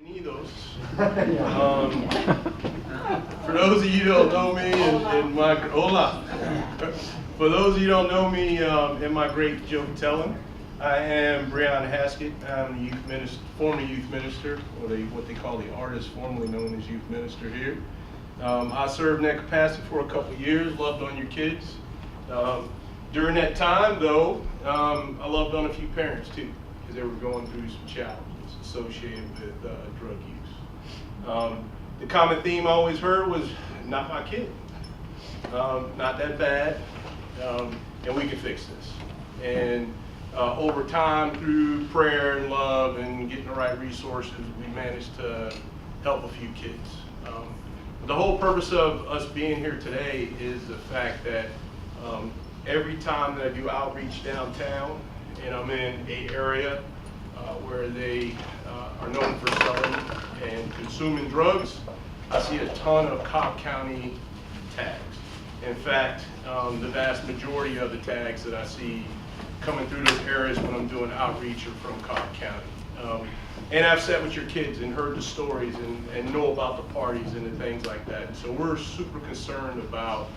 Those. For those of you who don't know me, in my hola. For those of you who don't know me, in my great joke telling, I am Breon Haskett. I'm the youth minister, former youth minister, or what they call the artist formerly known as youth minister here. I served in that capacity for a couple of years. Loved on your kids. During that time, though, I loved on a few parents too, because they were going through some challenges associated with drug use. The common theme I always heard was, not my kid, not that bad, and we can fix this. And over time, through prayer and love and getting the right resources, we managed to help a few kids. The whole purpose of us being here today is the fact that every time that I do outreach downtown, and I'm in an area where they are known for selling and consuming drugs, I see a ton of Cobb County tags. In fact, the vast majority of the tags that I see coming through those areas when I'm doing outreach are from Cobb County. And I've sat with your kids and heard the stories and know about the parties and the things like that. And so we're super concerned about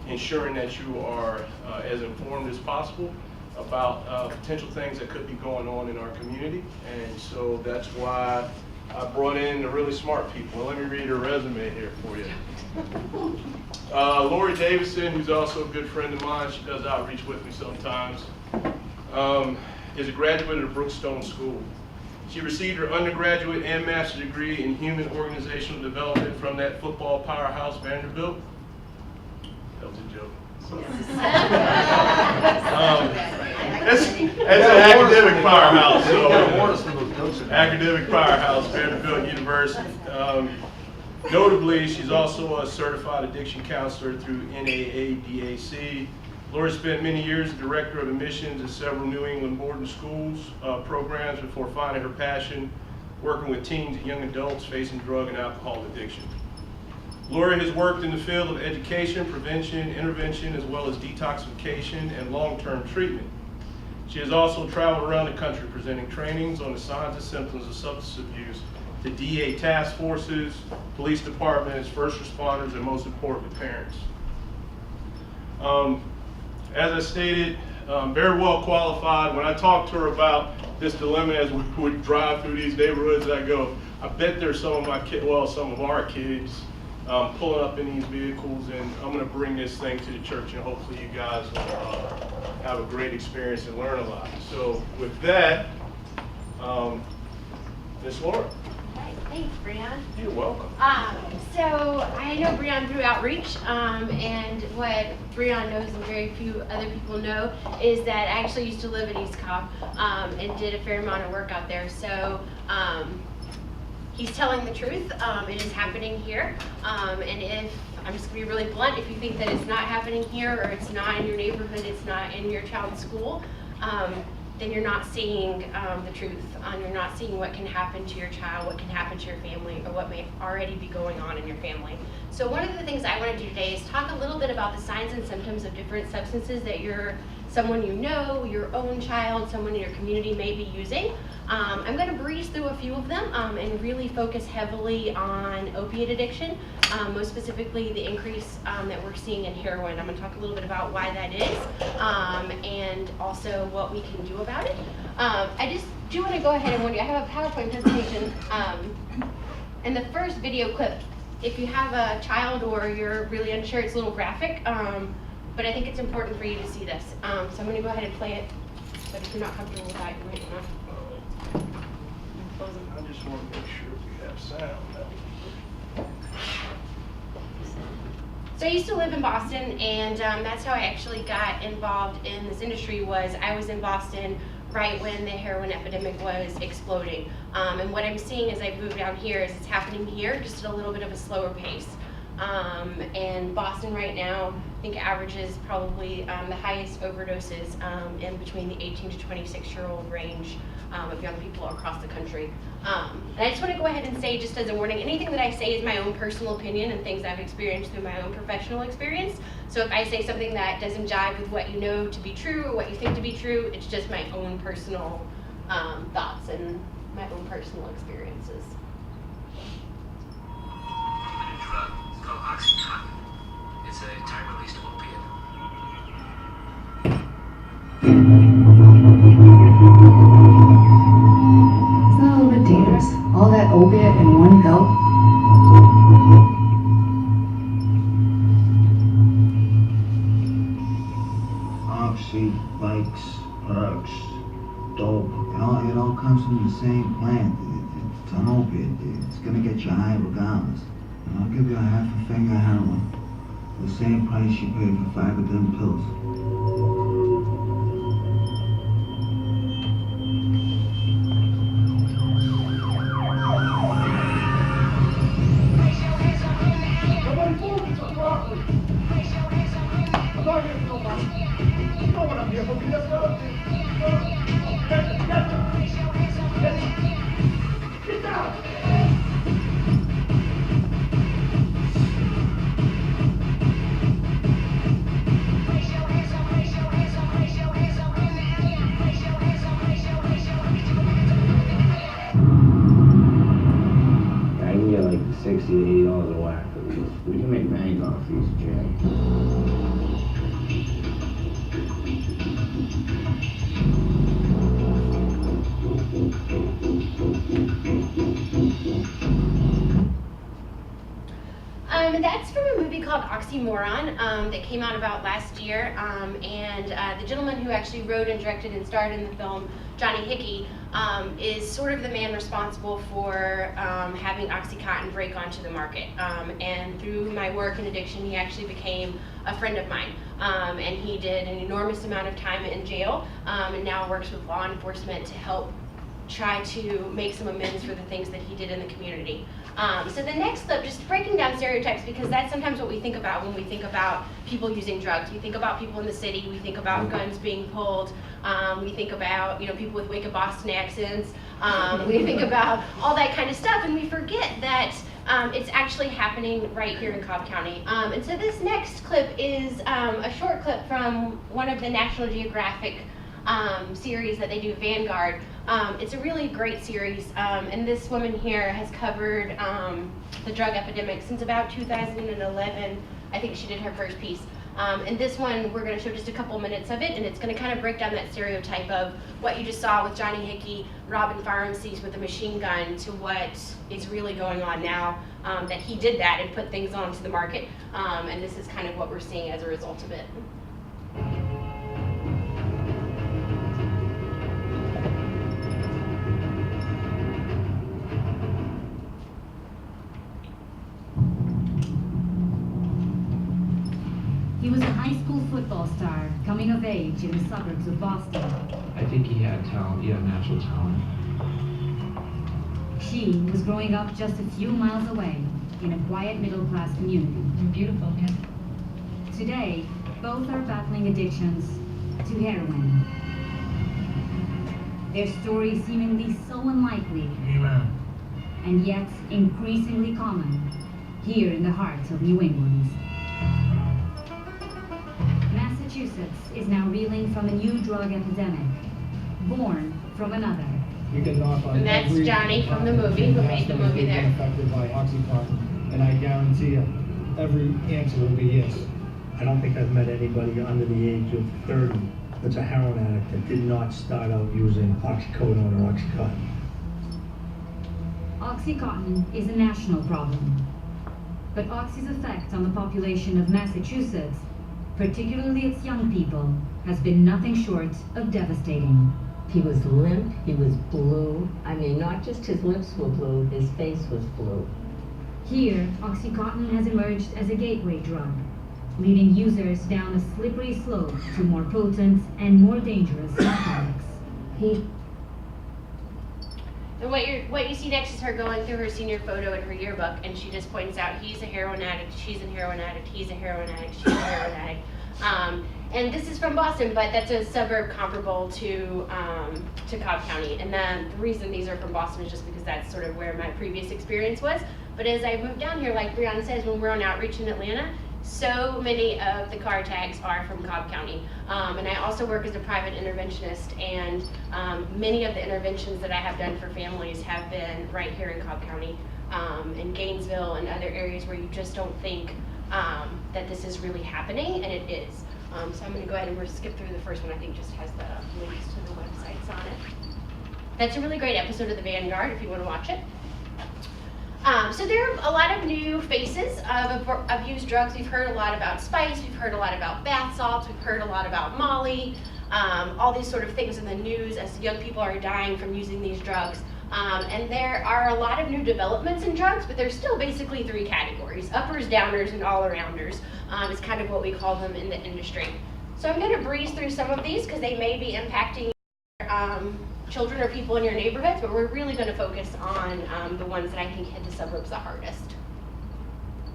ensuring that you are as informed as possible about potential things that could be going on in our community. And so that's why I brought in the really smart people. Let me read her resume here for you. Lorie Davidson, who's also a good friend of mine, she does outreach with me sometimes, is a graduate of Brookstone School. She received her undergraduate and master's degree in human organizational development from that football powerhouse, Vanderbilt. That was a joke. That's an academic powerhouse. So, academic powerhouse, Vanderbilt University. Notably, she's also a certified addiction counselor through NAADAC. Lorie spent many years as director of admissions at several New England boarding schools programs before finding her passion working with teens and young adults facing drug and alcohol addiction. Lorie has worked in the field of education, prevention, intervention, as well as detoxification and long-term treatment. She has also traveled around the country presenting trainings on the signs and symptoms of substance abuse to DA task forces, police departments, first responders, and most importantly, parents. As I stated, very well qualified. When I talked to her about this dilemma as we would drive through these neighborhoods, I go, I bet there's some of my kids, well, some of our kids pulling up in these vehicles, and I'm going to bring this thing to the church, and hopefully you guys will have a great experience and learn a lot. So with that, Ms. Lorie. Thanks, Breon. You're welcome. So I know Breon through outreach, and what Breon knows and very few other people know is that I actually used to live in East Cobb and did a fair amount of work out there. So he's telling the truth. It is happening here. And if I'm just gonna be really blunt, if you think that it's not happening here, or it's not in your neighborhood, it's not in your child's school, then you're not seeing the truth. You're not seeing what can happen to your child, what can happen to your family, or what may already be going on in your family. So one of the things I want to do today is talk a little bit about the signs and symptoms of different substances that someone you know, your own child, someone in your community may be using. I'm going to breeze through a few of them and really focus heavily on opiate addiction, most specifically the increase that we're seeing in heroin. I'm going to talk a little bit about why that is and also what we can do about it. I just do want to go ahead and warn you, I have a PowerPoint presentation and the first video clip, if you have a child or you're really unsure, it's a little graphic, but I think it's important for you to see this. So I'm going to go ahead and play it, but if you're not comfortable with that, you might not. I just want to make sure we have sound. So I used to live in Boston, and that's how I actually got involved in this industry. I was in Boston right when the heroin epidemic was exploding. And what I'm seeing as I move down here is it's happening here, just at a little bit of a slower pace. And Boston right now, I think averages probably the highest overdoses in between the 18 to 26-year-old range of young people across the country. And I just want to go ahead and say, just as a warning, anything that I say is my own personal opinion and things I've experienced through my own professional experience. So if I say something that doesn't jive with what you know to be true or what you think to be true, it's just my own personal thoughts and my own personal experiences. A new drug. It's called Oxycontin. It's a time-released opiate. Isn't that a little bit dangerous? All that opiate in one pill? Oxy, bikes, perks, dope, it all comes from the same plant. It's an opiate. It's gonna get you high regardless. And I'll give you a half a finger of heroin. The same price you pay for 5 of them pills. I can get like $60 to $80 a whack for these. We can make bank off these, Jay. That's from a movie called Oxymoron that came out about last year, and the gentleman who actually wrote and directed and starred in the film, Johnny Hickey, is sort of the man responsible for having Oxycontin break onto the market. And through my work in addiction, he actually became a friend of mine, and he did an enormous amount of time in jail, and now works with law enforcement to help try to make some amends for the things that he did in the community. So the next clip, just breaking down stereotypes, because that's sometimes what we think about when we think about people using drugs. We think about people in the city, we think about guns being pulled, we think about people with wicked Boston accents, we think about all that kind of stuff, and we forget that it's actually happening right here in Cobb County. And so this next clip is a short clip from one of the National Geographic series that they do, Vanguard. It's a really great series, and this woman here has covered the drug epidemic since about 2011. I think she did her first piece. And this one, we're going to show just a couple minutes of it, and it's going to kind of break down that stereotype of what you just saw with Johnny Hickey robbing pharmacies with a machine gun to what is really going on now, that he did that and put things onto the market. And this is kind of what we're seeing as a result of it. He was a high school football star, coming of age in the suburbs of Boston. I think he had talent. He had natural talent. She was growing up just a few miles away in a quiet middle-class community. Beautiful, yeah. Today, both are battling addictions to heroin. Their stories seemingly so unlikely, and yet increasingly common here in the heart of New England. Massachusetts is now reeling from a new drug epidemic, born from another. We can knock on And that's every Johnny from the movie, who made the movie there. Affected by Oxycontin, and I guarantee you, every answer will be yes. I don't think I've met anybody under the age of 30 that's a heroin addict that did not start out using oxycodone or Oxycontin. Oxycontin is a national problem, but Oxy's effect on the population of Massachusetts, particularly its young people, has been nothing short of devastating. He was limp, he was blue. I mean, not just his lips were blue, his face was blue. Here, Oxycontin has emerged as a gateway drug, leading users down a slippery slope to more potent and more dangerous narcotics. And what you see next is her going through her senior photo in her yearbook, and she just points out, he's a heroin addict, she's a heroin addict, he's a heroin addict, she's a heroin addict. And this is from Boston, but that's a suburb comparable to Cobb County. And then the reason these are from Boston is just because that's sort of where my previous experience was. But as I moved down here, like Brianna says, when we're on outreach in Atlanta, So many of the car tags are from Cobb County. And I also work as a private interventionist, and many of the interventions that I have done for families have been right here in Cobb County, in Gainesville and other areas where you just don't think that this is really happening, and it is. So I'm going to go ahead and we'll skip through the first one. I think just has the links to the websites on it. That's a really great episode of The Vanguard if you want to watch it. So there are a lot of new faces of abused drugs. We've heard a lot about spice, we've heard a lot about bath salts, we've heard a lot about Molly, all these sort of things in the news as young people are dying from using these drugs. And there are a lot of new developments in drugs, but there's still basically 3 categories: uppers, downers, and all-arounders is kind of what we call them in the industry. So I'm going to breeze through some of these because they may be impacting children or people in your neighborhoods, but we're really going to focus on the ones that I think hit the suburbs the hardest.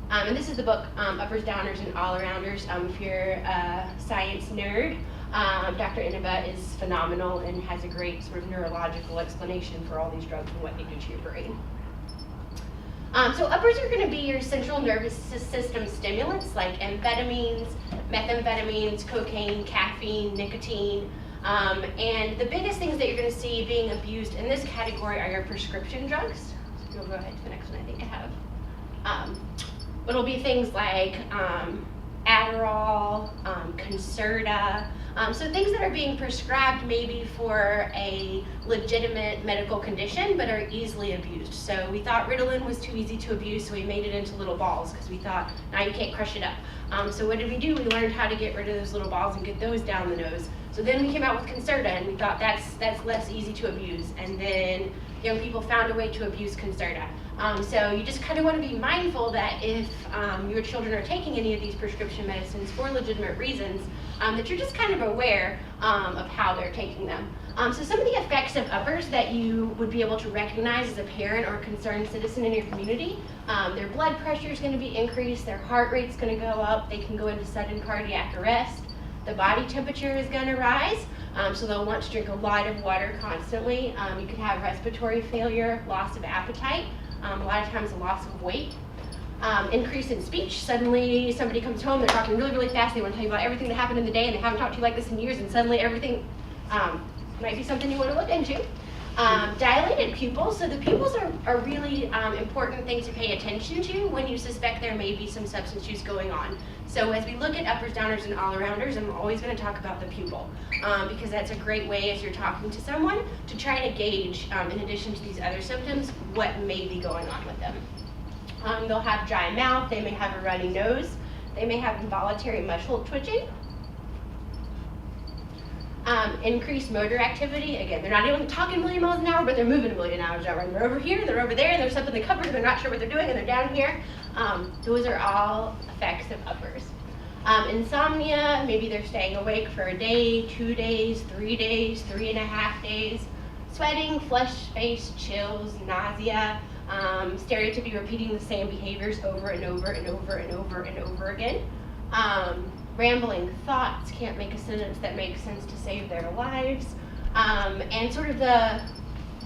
And this is the book, Uppers, Downers, and All-Arounders. If you're a science nerd, Dr. Inaba is phenomenal and has a great sort of neurological explanation for all these drugs and what they do to your brain. So uppers are going to be your central nervous system stimulants like amphetamines, methamphetamines, cocaine, caffeine, nicotine. And the biggest things that you're going to see being abused in this category are your prescription drugs. So we'll go ahead to the next one I think I have. It'll be things like Adderall, Concerta, so things that are being prescribed maybe for a legitimate medical condition but are easily abused. So we thought Ritalin was too easy to abuse, so we made it into little balls because we thought, now you can't crush it up. So what did we do? We learned how to get rid of those little balls and get those down the nose. So then we came out with Concerta, and we thought that's less easy to abuse. And then young people found a way to abuse Concerta. So you just kind of want to be mindful that if your children are taking any of these prescription medicines for legitimate reasons, that you're just kind of aware of how they're taking them. So some of the effects of uppers that you would be able to recognize as a parent or a concerned citizen in your community, their blood pressure is going to be increased, their heart rate's going to go up, they can go into sudden cardiac arrest, the body temperature is going to rise, so they'll want to drink a lot of water constantly. You could have respiratory failure, loss of appetite, a lot of times a loss of weight. Increase in speech. Suddenly somebody comes home, they're talking really, really fast, they want to tell you about everything that happened in the day and they haven't talked to you like this in years, and suddenly everything might be something you want to look into. Dilated pupils. So the pupils are really important things to pay attention to when you suspect there may be some substance use going on. So as we look at uppers, downers, and all-arounders, I'm always going to talk about the pupil because that's a great way as you're talking to someone to try to gauge, in addition to these other symptoms, what may be going on with them. They'll have dry mouth, they may have a runny nose, they may have involuntary muscle twitching. Increased motor activity. Again, they're not even talking a million miles an hour, but they're moving a million miles an hour. They're over here, they're over there, and there's something in the cupboard, and they're not sure what they're doing, and they're down here. Those are all effects of uppers. Insomnia, maybe they're staying awake for a day, 2 days, 3 days, 3.5 days. Sweating, flushed face, chills, nausea, stereotypically repeating the same behaviors over and over and over and over and over again. Rambling thoughts, can't make a sentence that makes sense to save their lives. And sort of the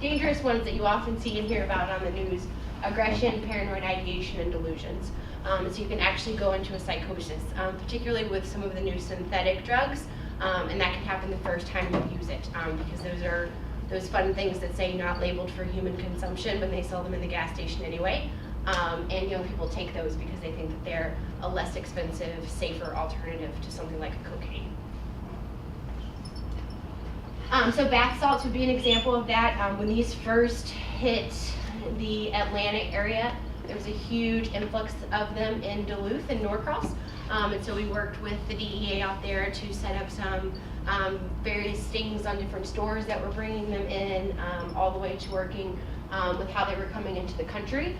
dangerous ones that you often see and hear about on the news, aggression, paranoid ideation, and delusions. So you can actually go into a psychosis, particularly with some of the new synthetic drugs, and that can happen the first time you use it, because those are those fun things that say not labeled for human consumption, but they sell them in the gas station anyway. And young people take those because they think that they're a less expensive, safer alternative to something like cocaine. So bath salts would be an example of that. When these first hit the Atlanta area, there was a huge influx of them in Duluth and Norcross. And so we worked with the DEA out there to set up some various stings on different stores that were bringing them in, all the way to working with how they were coming into the country.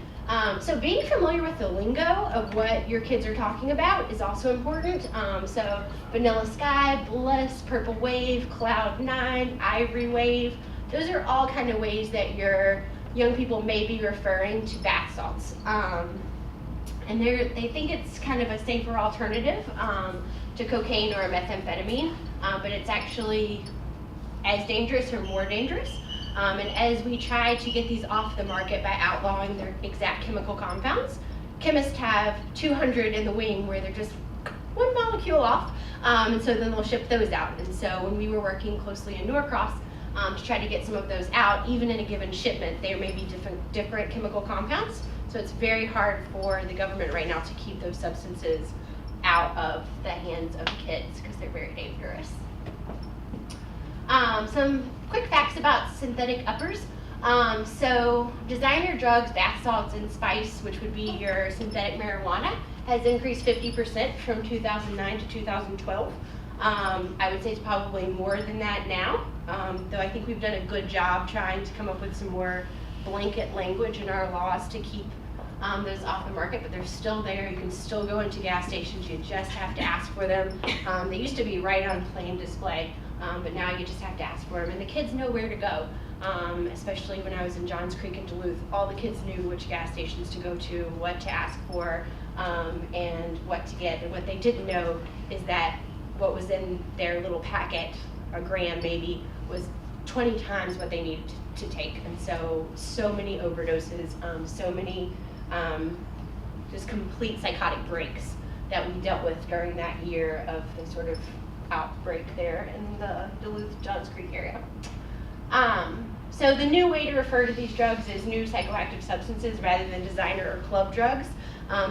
So being familiar with the lingo of what your kids are talking about is also important. So Vanilla Sky, Bliss, Purple Wave, Cloud 9, Ivory Wave, those are all kind of ways that your young people may be referring to bath salts. And they think it's kind of a safer alternative to cocaine or a methamphetamine, but it's actually as dangerous or more dangerous. And as we try to get these off the market by outlawing their exact chemical compounds, chemists have 200 in the wing where they're just one molecule off, and so then they'll ship those out. And so when we were working closely in Norcross to try to get some of those out, even in a given shipment, there may be different chemical compounds. So it's very hard for the government right now to keep those substances out of the hands of kids because they're very dangerous. Some quick facts about synthetic uppers. So designer drugs, bath salts, and spice, which would be your synthetic marijuana, has increased 50% from 2009 to 2012. I would say it's probably more than that now, though I think we've done a good job trying to come up with some more blanket language in our laws to keep those off the market, but they're still there. You can still go into gas stations, you just have to ask for them. They used to be right on plain display, but now you just have to ask for them, and the kids know where to go. Especially when I was in Johns Creek and Duluth, all the kids knew which gas stations to go to, what to ask for, and what to get. And what they didn't know is that what was in their little packet, a gram maybe, was 20 times what they needed to take. And so many overdoses, so many just complete psychotic breaks that we dealt with during that year of the sort of outbreak there in the Duluth-Johns Creek area. So the new way to refer to these drugs is new psychoactive substances rather than designer or club drugs,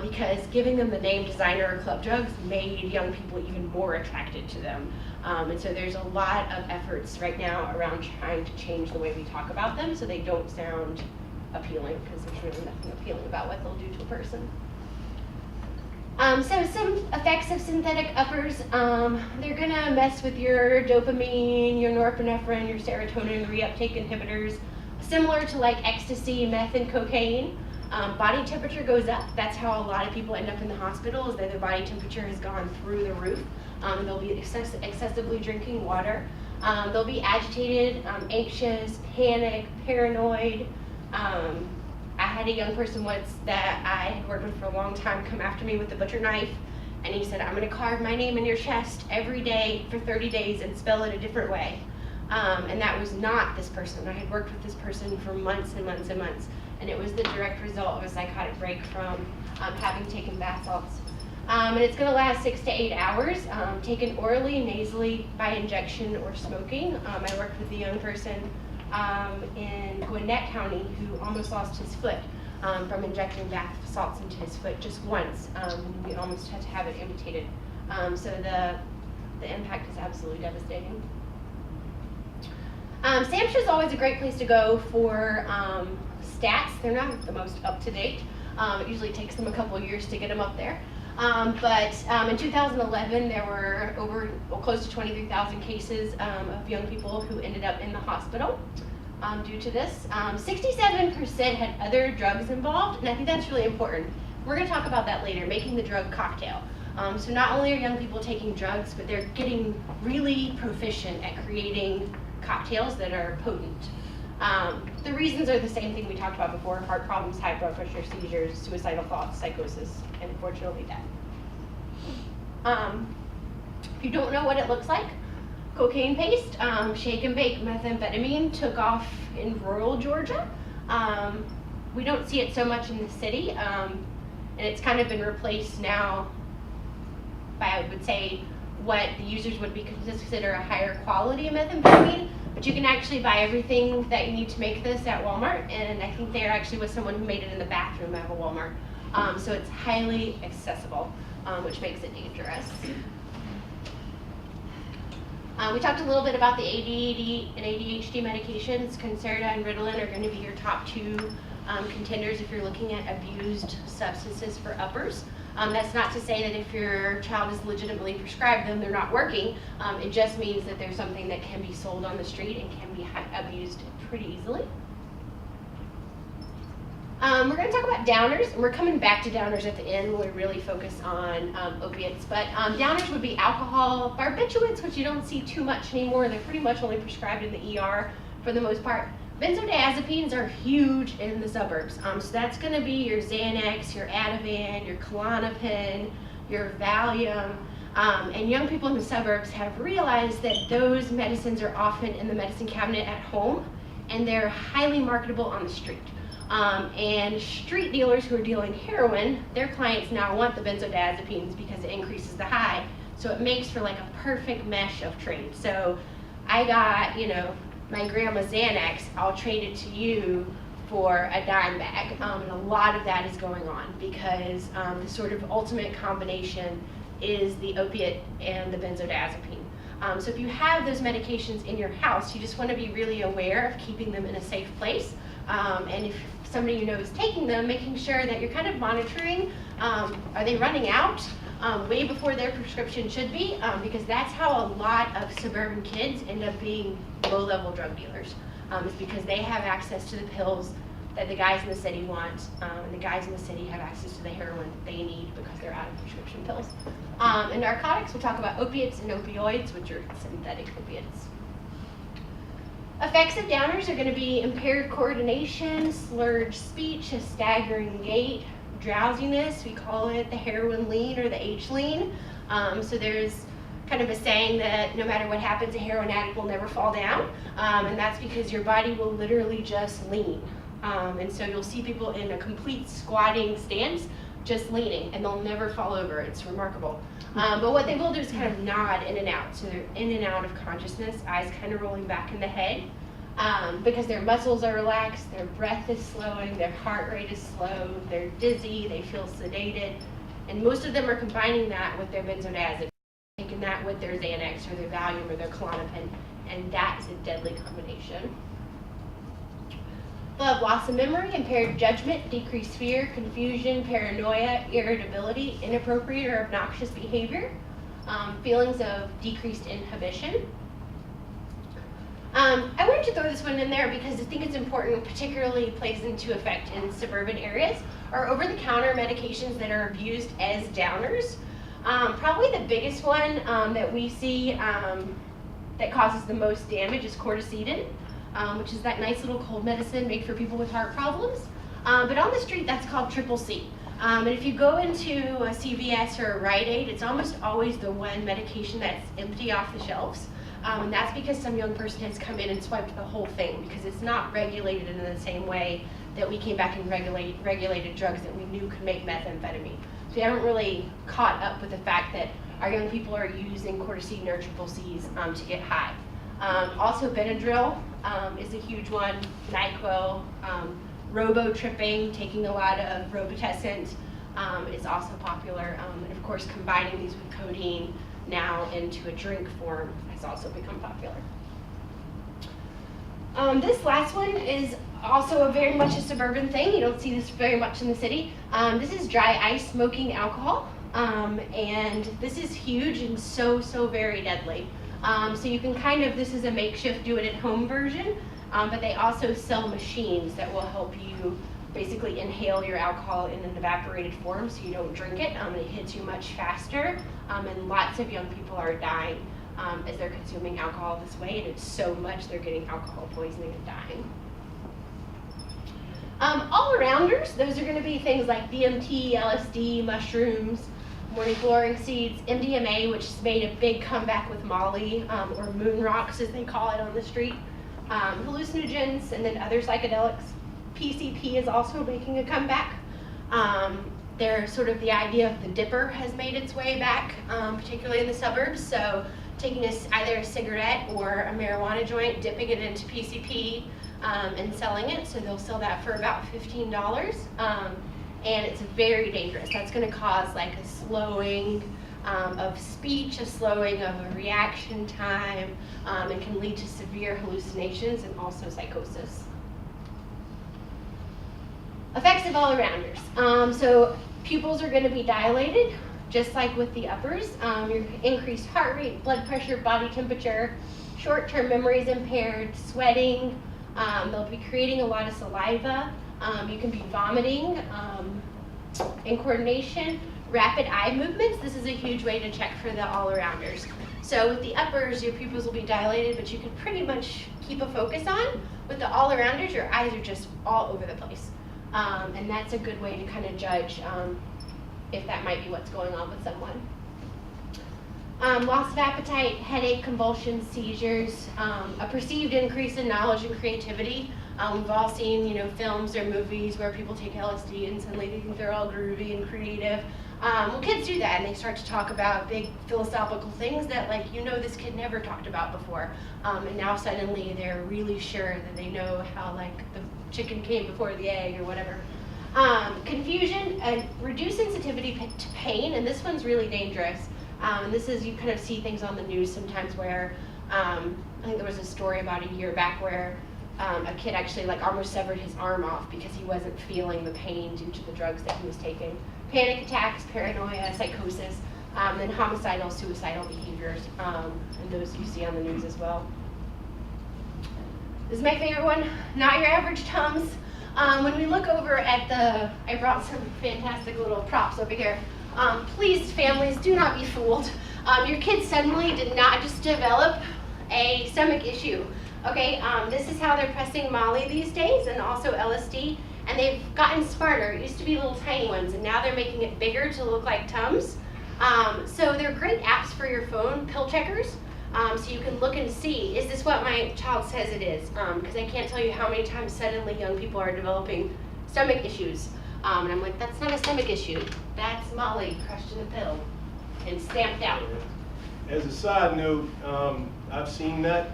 because giving them the name designer or club drugs made young people even more attracted to them. And so there's a lot of efforts right now around trying to change the way we talk about them so they don't sound appealing, because there's really nothing appealing about what they'll do to a person. So some effects of synthetic uppers, they're gonna mess with your dopamine, your norepinephrine, your serotonin reuptake inhibitors, similar to like ecstasy, meth, and cocaine. Body temperature goes up. That's how a lot of people end up in the hospital, is that their body temperature has gone through the roof. They'll be excessively drinking water. They'll be agitated, anxious, panic, paranoid. I had a young person once that I had worked with for a long time come after me with a butcher knife, and he said, "I'm going to carve my name in your chest every day for 30 days and spell it a different way." And that was not this person. I had worked with this person for months and months and months, and it was the direct result of a psychotic break from having taken bath salts. And it's going to last 6 to 8 hours, taken orally, nasally, by injection, or smoking. I worked with a young person in Gwinnett County who almost lost his foot from injecting bath salts into his foot just once. We almost had to have it amputated. So the impact is absolutely devastating. SAMHSA is always a great place to go for stats. They're not the most up-to-date. It usually takes them a couple of years to get them up there. But in 2011, there were close to 23,000 cases of young people who ended up in the hospital due to this. 67% had other drugs involved, and I think that's really important. We're going to talk about that later, making the drug cocktail. So not only are young people taking drugs, but they're getting really proficient at creating cocktails that are potent. The reasons are the same thing we talked about before: heart problems, high blood pressure, seizures, suicidal thoughts, psychosis, and unfortunately death. If you don't know what it looks like, cocaine paste, shake and bake methamphetamine took off in rural Georgia. We don't see it so much in the city, and it's kind of been replaced now by, I would say, what the users would be consider a higher quality of methamphetamine. But you can actually buy everything that you need to make this at Walmart, and I think there actually was someone who made it in the bathroom at a Walmart. So it's highly accessible, which makes it dangerous. We talked a little bit about the ADD and ADHD medications. Concerta and Ritalin are going to be your top two contenders if you're looking at abused substances for uppers. That's not to say that if your child is legitimately prescribed them, they're not working. It just means that there's something that can be sold on the street and can be abused pretty easily. We're going to talk about downers, and we're coming back to downers at the end when we really focus on opiates. But downers would be alcohol, barbiturates, which you don't see too much anymore. They're pretty much only prescribed in the ER for the most part. Benzodiazepines are huge in the suburbs. So that's going to be your Xanax, your Ativan, your Klonopin, your Valium. And young people in the suburbs have realized that those medicines are often in the medicine cabinet at home, and they're highly marketable on the street. And street dealers who are dealing heroin, their clients now want the benzodiazepines because it increases the high. So it makes for like a perfect mesh of trade. So I got, my grandma's Xanax, I'll trade it to you for a dime bag. And a lot of that is going on because the sort of ultimate combination is the opiate and the benzodiazepine. So if you have those medications in your house, you just want to be really aware of keeping them in a safe place. And if somebody you know is taking them, making sure that you're kind of monitoring, are they running out way before their prescription should be? Because that's how a lot of suburban kids end up being low-level drug dealers. Is because they have access to the pills that the guys in the city want, and the guys in the city have access to the heroin they need because they're out of prescription pills. In narcotics, we'll talk about opiates and opioids, which are synthetic opiates. Effects of downers are going to be impaired coordination, slurred speech, a staggering gait, drowsiness. We call it the heroin lean or the H lean. So there's kind of a saying that no matter what happens, a heroin addict will never fall down. And that's because your body will literally just lean. And so you'll see people in a complete squatting stance, just leaning, and they'll never fall over. It's remarkable. But what they will do is kind of nod in and out. So they're in and out of consciousness, eyes kind of rolling back in the head. Because their muscles are relaxed, their breath is slowing, their heart rate is slow, they're dizzy, they feel sedated. And most of them are combining that with their benzodiazepine, taking that with their Xanax or their Valium or their Klonopin, and that is a deadly combination. They'll have loss of memory, impaired judgment, decreased fear, confusion, paranoia, irritability, inappropriate or obnoxious behavior, feelings of decreased inhibition. I wanted to throw this one in there because I think it's important, particularly plays into effect in suburban areas, are over-the-counter medications that are abused as downers. Probably the biggest one that we see that causes the most damage is corticetin, which is that nice little cold medicine made for people with heart problems. But on the street, that's called Triple C. And if you go into a CVS or a Rite Aid, it's almost always the one medication that's empty off the shelves. And that's because some young person has come in and swiped the whole thing because it's not regulated in the same way that we came back and regulated drugs that we knew could make methamphetamine. So we haven't really caught up with the fact that our young people are using corticetin or Triple C's to get high. Also Benadryl is a huge one, NyQuil, robo-tripping, taking a lot of Robitussin is also popular. And of course combining these with codeine now into a drink form has also become popular. This last one is also very much a suburban thing. You don't see this very much in the city. This is dry ice smoking alcohol. And this is huge and so very deadly. So you can kind of, this is a makeshift do it at home version, but they also sell machines that will help you basically inhale your alcohol in an evaporated form so you don't drink it. It hits you much faster, and lots of young people are dying as they're consuming alcohol this way, and it's so much they're getting alcohol poisoning and dying. All-arounders, those are going to be things like DMT, LSD, mushrooms, morning glorying seeds, MDMA, which has made a big comeback with Molly, or moon rocks as they call it on the street, hallucinogens, and then other psychedelics. PCP is also making a comeback. There's sort of the idea of the dipper has made its way back, particularly in the suburbs. So taking either a cigarette or a marijuana joint, dipping it into PCP, and selling it. So they'll sell that for about $15. And it's very dangerous. That's going to cause like a slowing of speech, a slowing of a reaction time, and can lead to severe hallucinations and also psychosis. Effects of all-arounders. So pupils are going to be dilated, just like with the uppers. Your increased heart rate, blood pressure, body temperature, short-term memory is impaired, sweating. They'll be creating a lot of saliva. You can be vomiting, incoordination, rapid eye movements. This is a huge way to check for the all-arounders. So with the uppers, your pupils will be dilated, but you can pretty much keep a focus on. With the all-arounders, your eyes are just all over the place. And that's a good way to kind of judge if that might be what's going on with someone. Loss of appetite, headache, convulsions, seizures, a perceived increase in knowledge and creativity. We've all seen, films or movies where people take LSD and suddenly they think they're all groovy and creative. Well, kids do that, and they start to talk about big philosophical things that, this kid never talked about before. And now suddenly they're really sure that they know how, the chicken came before the egg or whatever. Confusion, reduced sensitivity to pain, and this one's really dangerous. And this is, you kind of see things on the news sometimes where, I think there was a story about a year back where a kid actually almost severed his arm off because he wasn't feeling the pain due to the drugs that he was taking. Panic attacks, paranoia, psychosis, and homicidal, suicidal behaviors, and those you see on the news as well. This is my favorite one, not your average Tums. When we look over at I brought some fantastic little props over here. Please, families, do not be fooled. Your kid suddenly did not just develop a stomach issue. Okay, this is how they're pressing Molly these days, and also LSD, and they've gotten smarter. It used to be little tiny ones, and now they're making it bigger to look like Tums. So they're great apps for your phone, pill checkers, so you can look and see, is this what my child says it is? Because I can't tell you how many times suddenly young people are developing stomach issues. And I'm like, that's not a stomach issue. That's Molly crushed in a pill and stamped out. As a side note, I've seen that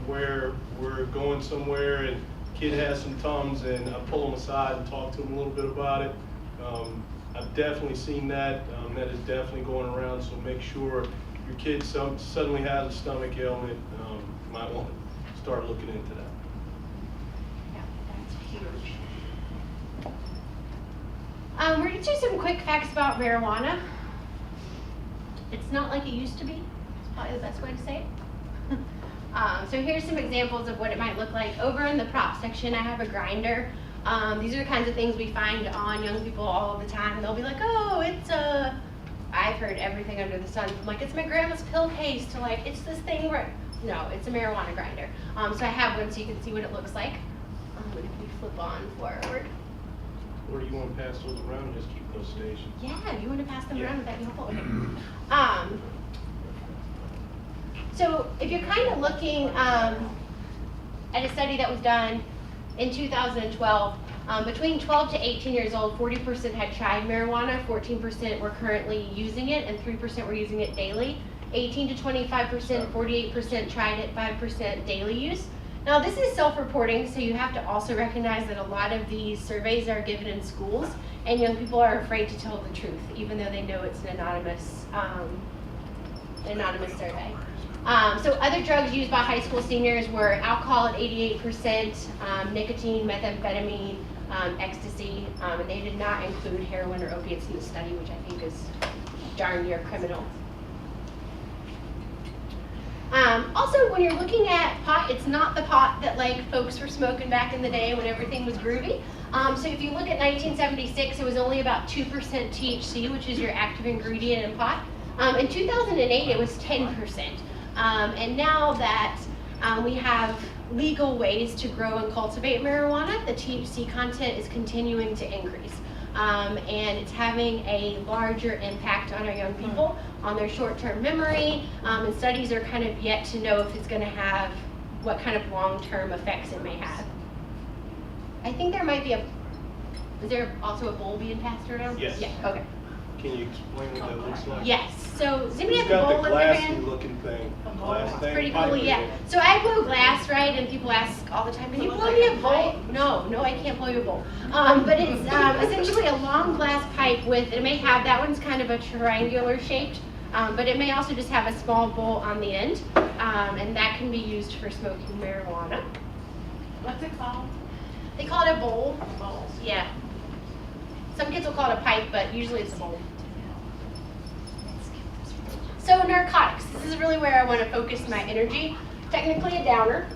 where we're going somewhere and kid has some Tums and I pull them aside and talk to them a little bit about it. I've definitely seen that. That is definitely going around, so make sure your kid suddenly has a stomach ailment, you might want to start looking into that. Yeah, that's huge. We're going to do some quick facts about marijuana. It's not like it used to be. It's probably the best way to say it. So here's some examples of what it might look like. Over in the prop section, I have a grinder. These are the kinds of things we find on young people all the time. They'll be like, oh, it's a... I've heard everything under the sun. From it's my grandma's pill case to it's this thing where... No, it's a marijuana grinder. So I have one so you can see what it looks like. If we flip on forward. Or do you want to pass those around and just keep those stationed? Yeah, you want to pass them around with that helpful. So if you're kind of looking at a study that was done in 2012, between 12 to 18 years old, 40% had tried marijuana, 14% were currently using it, and 3% were using it daily. 18 to 25%, 48% tried it, 5% daily use. Now this is self-reporting, so you have to also recognize that a lot of these surveys are given in schools, and young people are afraid to tell the truth, even though they know it's an anonymous survey. So other drugs used by high school seniors were alcohol at 88%, nicotine, methamphetamine, ecstasy, and they did not include heroin or opiates in the study, which I think is darn near criminal. Also, when you're looking at pot, it's not the pot that folks were smoking back in the day when everything was groovy. So if you look at 1976, it was only about 2% THC, which is your active ingredient in pot. In 2008, it was 10%. And now that we have legal ways to grow and cultivate marijuana, the THC content is continuing to increase. And it's having a larger impact on our young people, on their short-term memory, and studies are kind of yet to know if it's going to have what kind of long-term effects it may have. I think there might be is there also a bowl being passed around? Yes. Yeah, okay. Can you explain what that looks like? Yes, so does anybody It's have a got bowl the in their glassy hand? looking thing. Glass thing. Pretty pipe cool, in yeah. it. So I blow glass, right? And people ask all the time, can you blow me a bowl? No, I can't blow you a bowl. But it's essentially a long glass pipe with, it may have, that one's kind of a triangular shaped, but it may also just have a small bowl on the end, and that can be used for smoking marijuana. What's it called? They call it a bowl. A bowl. Yeah. Some kids will call it a pipe, but usually it's a bowl. So narcotics, this is really where I want to focus my energy. Technically a downer,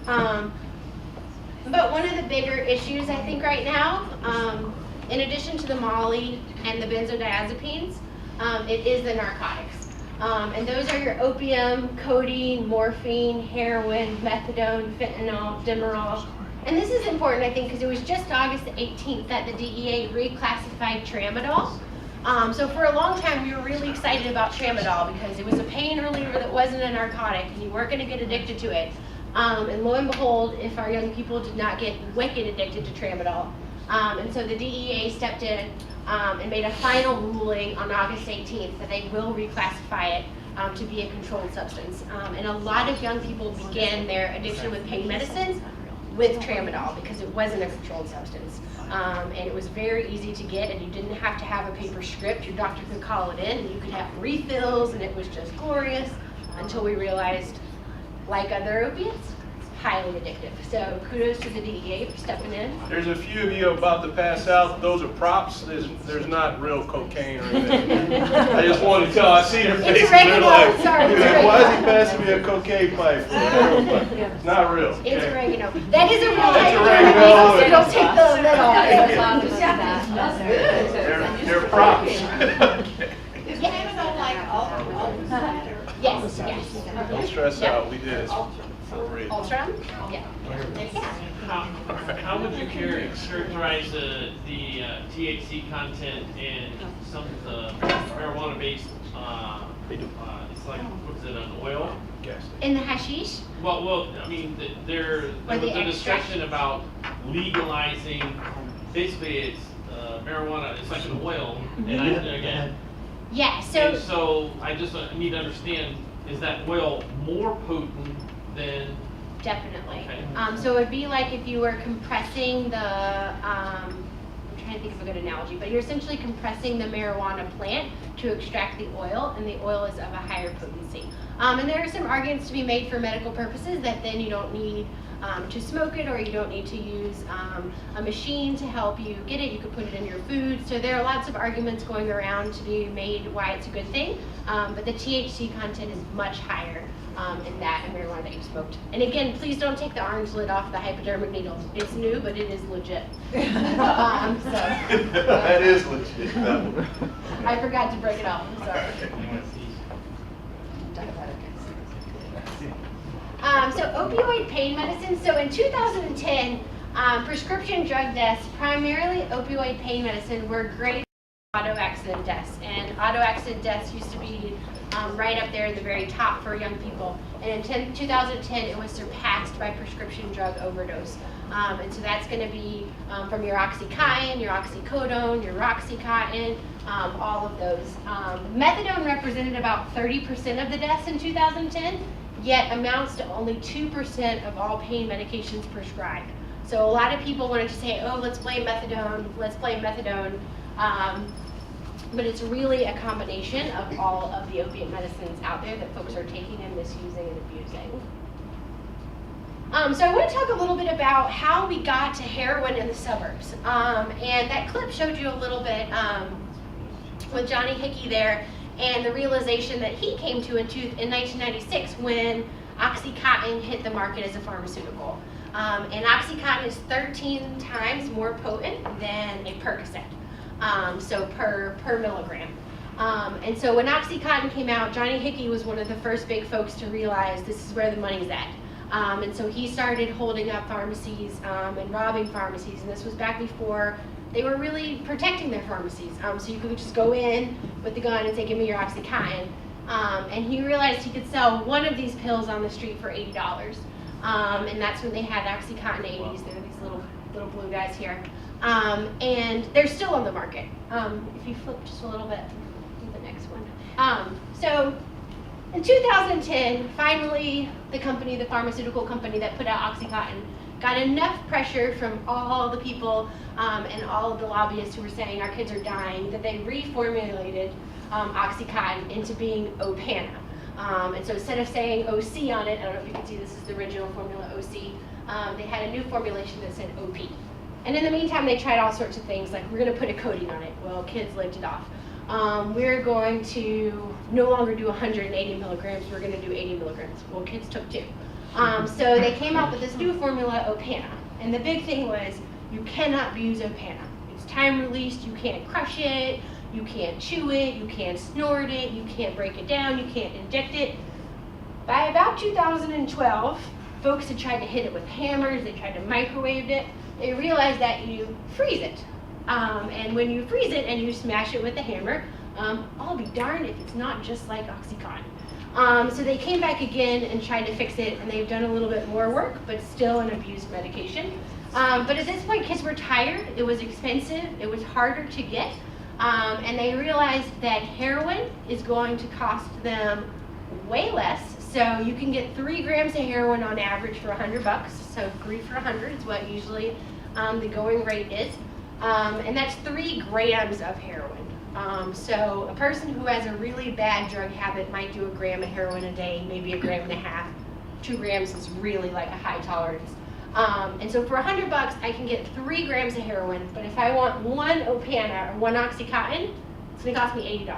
but one of the bigger issues I think right now, in addition to the Molly and the benzodiazepines, it is the narcotics. And those are your opium, codeine, morphine, heroin, methadone, fentanyl, Demerol. And this is important, I think, because it was just August 18th that the DEA reclassified tramadol So for a long time, we were really excited about tramadol because it was a pain reliever that wasn't a narcotic, and you weren't going to get addicted to it. And lo and behold, if our young people did not get wicked addicted to tramadol. And so the DEA stepped in and made a final ruling on August 18th that they will reclassify it to be a controlled substance. And a lot of young people began their addiction with pain medicines with tramadol because it wasn't a controlled substance. And it was very easy to get, and you didn't have to have a paper script. Your doctor could call it in, and you could have refills, and it was just glorious until we realized, like other opiates, highly addictive. So kudos to the DEA for stepping in. There's a few of you about to pass out. Those are props. There's not real cocaine or anything. I just wanted to tell. I see their faces. It's oregano. They're like, Sorry, it's why is he oregano. passing me a cocaine pipe? It's not real. It's okay? oregano. That is a real That's hypodermic, oregano. so don't take the lid off. They're props. Yes, yes. Don't stress out. We did it for real. Ultron? Yeah. How would you characterize the THC content in some of the marijuana-based, it's like, what's it, an oil? In the hashish? Well, I mean, there was a discussion about legalizing, basically it's marijuana, it's like an oil, and again. Yeah, And so I just need to understand, is that oil more potent than? Definitely. Okay. So it would be like if you were compressing the, I'm trying to think of a good analogy, but you're essentially compressing the marijuana plant to extract the oil, and the oil is of a higher potency. And there are some arguments to be made for medical purposes that then you don't need to smoke it, or you don't need to use a machine to help you get it. You could put it in your food. So there are lots of arguments going around to be made why it's a good thing. But the THC content is much higher in that and marijuana that you smoked. And again, please don't take the orange lid off the hypodermic needle. It's new, but it is legit. That is legit. I forgot to break it off. I'm sorry. So opioid pain medicine. So in 2010, prescription drug deaths, primarily opioid pain medicine, were greater than auto accident deaths. And auto accident deaths used to be right up there in the very top for young people. And in 2010, it was surpassed by prescription drug overdose. And so that's going to be from your Oxycontin, your oxycodone, your Roxycontin, all of those. Methadone represented about 30% of the deaths in 2010. Yet amounts to only 2% of all pain medications prescribed. So a lot of people wanted to say, oh, let's blame methadone, but it's really a combination of all of the opiate medicines out there that folks are taking and misusing and abusing. So I want to talk a little bit about how we got to heroin in the suburbs. And that clip showed you a little bit with Johnny Hickey there, and the realization that he came to in 1996 when Oxycontin hit the market as a pharmaceutical. And Oxycontin is 13 times more potent than a Percocet, so per milligram. And so when Oxycontin came out, Johnny Hickey was one of the first big folks to realize this is where the money's at. And so he started holding up pharmacies and robbing pharmacies, and this was back before they were really protecting their pharmacies. So you could just go in with the gun and say, give me your Oxycontin. And he realized he could sell one of these pills on the street for $80. And that's when they had Oxycontin 80s. They're these little blue guys here. And they're still on the market. If you flip just a little bit, do the next one. So in 2010, finally, the pharmaceutical company that put out Oxycontin got enough pressure from all the people and all of the lobbyists who were saying our kids are dying that they reformulated Oxycontin into being Opana. And so instead of saying OC on it, I don't know if you can see this is the original formula OC, they had a new formulation that said OP. And in the meantime, they tried all sorts of things, like we're going to put a coating on it. Well, kids lived it off. We're going to no longer do 180 milligrams, we're going to do 80 milligrams. Well, kids took 2. So they came up with this new formula, Opana. And the big thing was, you cannot use Opana. It's time released, you can't crush it, you can't chew it, you can't snort it, you can't break it down, you can't inject it. By about 2012, folks had tried to hit it with hammers, they tried to microwave it. They realized that you freeze it. And when you freeze it and you smash it with a hammer, I'll be darned if it's not just like OxyContin. So they came back again and tried to fix it, and they've done a little bit more work, but still an abused medication. But at this point, kids were tired, it was expensive, it was harder to get, and they realized that heroin is going to cost them way less. So you can get 3 grams of heroin on average for $100. So 3 for 100 is what usually the going rate is. And that's 3 grams of heroin. So a person who has a really bad drug habit might do 1 gram of heroin a day, maybe 1.5 grams. 2 grams is really like a high tolerance. And so for $100, I can get 3 grams of heroin, but if I want 1 Opana or 1 OxyContin, it's gonna cost me $80.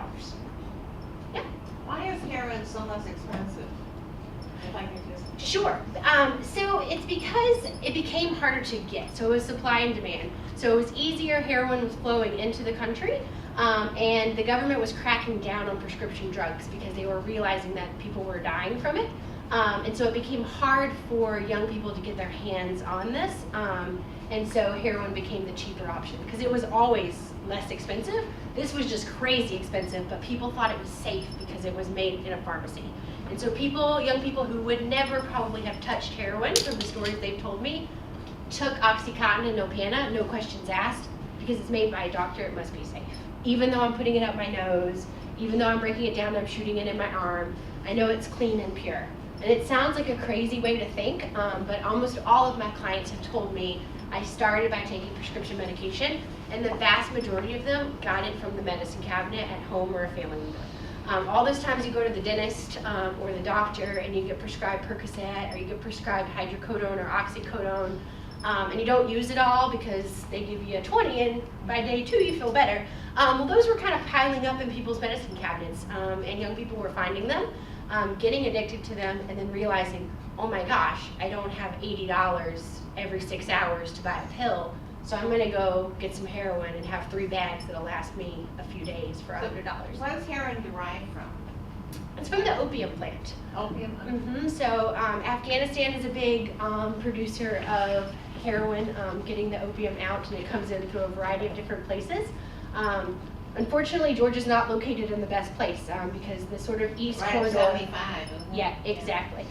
Yeah. Why is heroin so much expensive? If I could just... Sure. So it's because it became harder to get. So it was supply and demand. So it was easier, heroin was flowing into the country, and the government was cracking down on prescription drugs because they were realizing that people were dying from it. And so it became hard for young people to get their hands on this. And so heroin became the cheaper option because it was always less expensive. This was just crazy expensive, but people thought it was safe because it was made in a pharmacy. And so young people who would never probably have touched heroin, from the stories they've told me, took OxyContin and Opana, no questions asked, because it's made by a doctor, it must be safe. Even though I'm putting it up my nose, even though I'm breaking it down, I'm shooting it in my arm, I know it's clean and pure. And it sounds like a crazy way to think, but almost all of my clients have told me I started by taking prescription medication, and the vast majority of them got it from the medicine cabinet at home or a family member. All those times you go to the dentist or the doctor and you get prescribed Percocet or you get prescribed hydrocodone or oxycodone, and you don't use it all because they give you a 20 and by day 2 you feel better. Well, those were kind of piling up in people's medicine cabinets, and young people were finding them, getting addicted to them, and then realizing, oh my gosh, I don't have $80 every 6 hours to buy a pill, so I'm gonna go get some heroin and have 3 bags that'll last me a few days for $100. What is heroin derived from? It's from the opium plant. Opium? So Afghanistan is a big producer of heroin, getting the opium out, and it comes in through a variety of different places. Unfortunately, Georgia's not located in the best place because the sort of east coast. Right, 75. Yeah, exactly.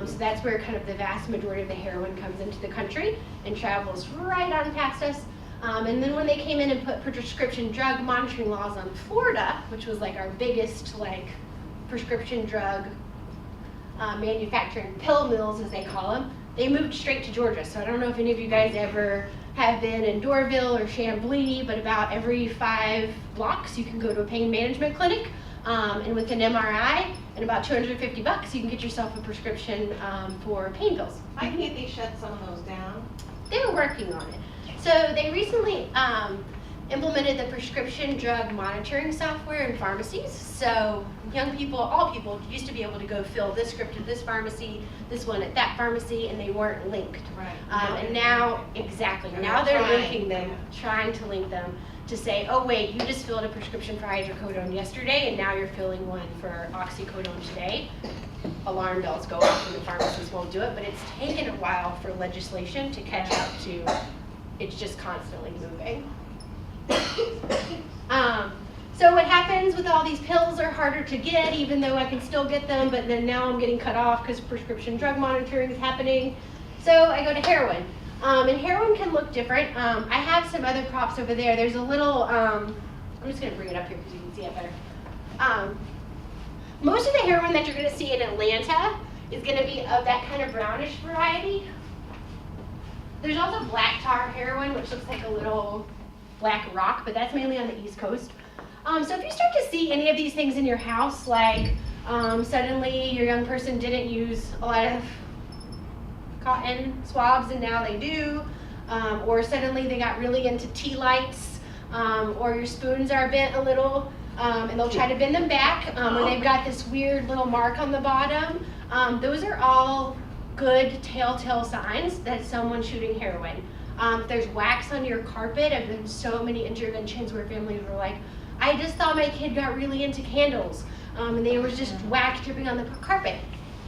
So that's where kind of the vast majority of the heroin comes into the country and travels right on past us. And then when they came in and put prescription drug monitoring laws on Florida, which was like our biggest prescription drug manufacturing pill mills, as they call them, they moved straight to Georgia. So I don't know if any of you guys ever have been in Doraville or Chamblee, but about every 5 blocks you can go to a pain management clinic, and with an MRI and about $250 you can get yourself a prescription for pain pills. Why can't they shut some of those down? They're working on it. So they recently implemented the prescription drug monitoring software in pharmacies. So young people, all people, used to be able to go fill this script at this pharmacy, this one at that pharmacy, and they weren't linked. Right. And now, exactly, now they're linking them, trying to link them to say, oh wait, you just filled a prescription for hydrocodone yesterday, and now you're filling one for oxycodone today. Alarm bells go off and the pharmacists won't do it, but it's taken a while for legislation to catch up to, it's just constantly moving. So what happens with all these pills are harder to get, even though I can still get them, but then now I'm getting cut off because prescription drug monitoring is happening. So I go to heroin. And heroin can look different. I have some other props over there. There's a little, I'm just going to bring it up here because you can see it better. Most of the heroin that you're going to see in Atlanta is going to be of that kind of brownish variety. There's also black tar heroin, which looks like a little black rock, but that's mainly on the East Coast. So if you start to see any of these things in your house, like suddenly your young person didn't use a lot of cotton swabs and now they do, or suddenly they got really into tea lights, or your spoons are bent a little, and they'll try to bend them back, or they've got this weird little mark on the bottom, those are all good telltale signs that someone's shooting heroin. If there's wax on your carpet, I've been so many interventions where families were like, I just thought my kid got really into candles, and there was just wax dripping on the carpet.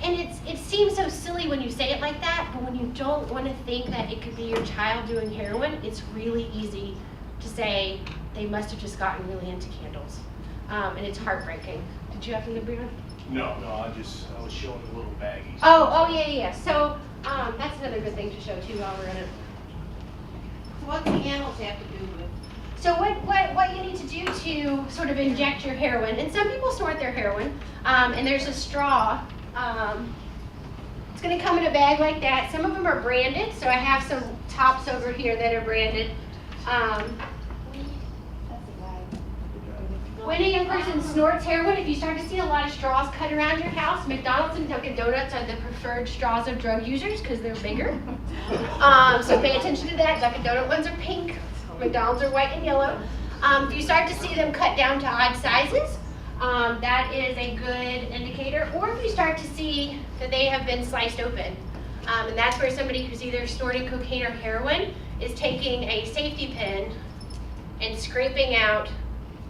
And it seems so silly when you say it like that, but when you don't want to think that it could be your child doing heroin, it's really easy to say they must have just gotten really into candles. And it's heartbreaking. Did you have to Brianna? No, I was showing the little baggies. Oh, yeah. So that's another good thing to show too while we're in it. So what candles have to do with? So what you need to do to sort of inject your heroin, and some people snort their heroin, and there's a straw. It's going to come in a bag like that. Some of them are branded, so I have some tops over here that are branded. When a young person snorts heroin, if you start to see a lot of straws cut around your house, McDonald's and Dunkin' Donuts are the preferred straws of drug users because they're bigger. So pay attention to that. Dunkin' Donut ones are pink. McDonald's are white and yellow. If you start to see them cut down to odd sizes, that is a good indicator. Or if you start to see that they have been sliced open, and that's where somebody who's either snorting cocaine or heroin is taking a safety pin and scraping out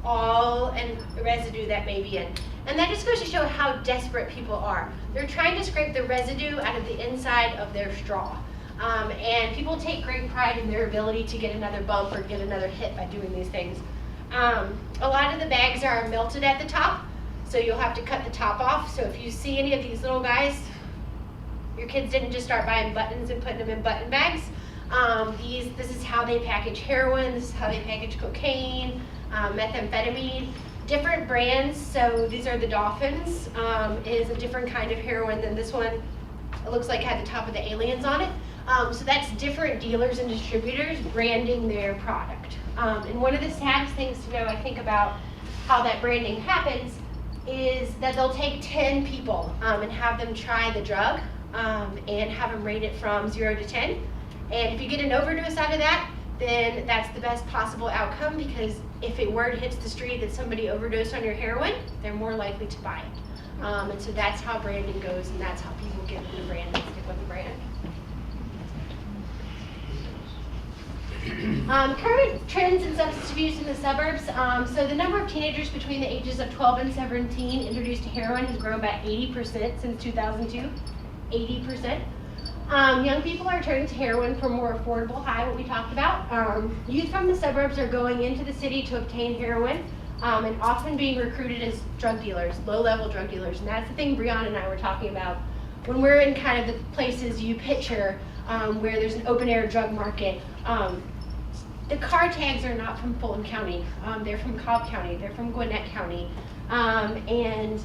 all and the residue that may be in. And that just goes to show how desperate people are. They're trying to scrape the residue out of the inside of their straw. And people take great pride in their ability to get another bump or get another hit by doing these things. A lot of the bags are melted at the top, so you'll have to cut the top off. So if you see any of these little guys, your kids didn't just start buying buttons and putting them in button bags. This is how they package heroin, this is how they package cocaine, methamphetamine, different brands. So these are the Dolphins, is a different kind of heroin than this one. It looks like it had the top of the aliens on it. So that's different dealers and distributors branding their product. And one of the saddest things to know, I think, about how that branding happens is that they'll take 10 people and have them try the drug and have them rate it from 0 to 10. And if you get an overdose out of that, then that's the best possible outcome, because if a word hits the street that somebody overdosed on your heroin, they're more likely to buy it. And so that's how branding goes, and that's how people get the brand and stick with the brand. Current trends in substance abuse in the suburbs. So the number of teenagers between the ages of 12 and 17 introduced to heroin has grown by 80% since 2002. 80%. Young people are turning to heroin for more affordable high, what we talked about. Youth from the suburbs are going into the city to obtain heroin, and often being recruited as drug dealers, low-level drug dealers. And that's the thing Brianna and I were talking about. When we're in kind of the places you picture where there's an open-air drug market, the car tags are not from Fulton County. They're from Cobb County. They're from Gwinnett County. And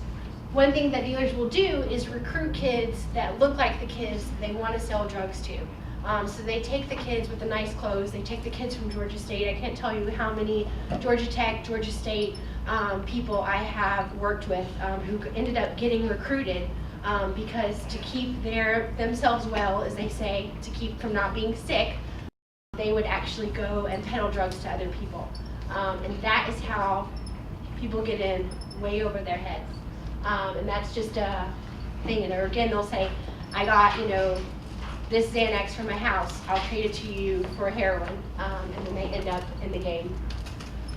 one thing that dealers will do is recruit kids that look like the kids they want to sell drugs to. So they take the kids with the nice clothes. They take the kids from Georgia State. I can't tell you how many Georgia Tech, Georgia State people I have worked with who ended up getting recruited because to keep themselves well, as they say, to keep from not being sick, they would actually go and peddle drugs to other people. And that is how people get in way over their heads. And that's just a thing. And again, they'll say, I got, this Xanax from my house. I'll trade it to you for heroin. And then they end up in the game.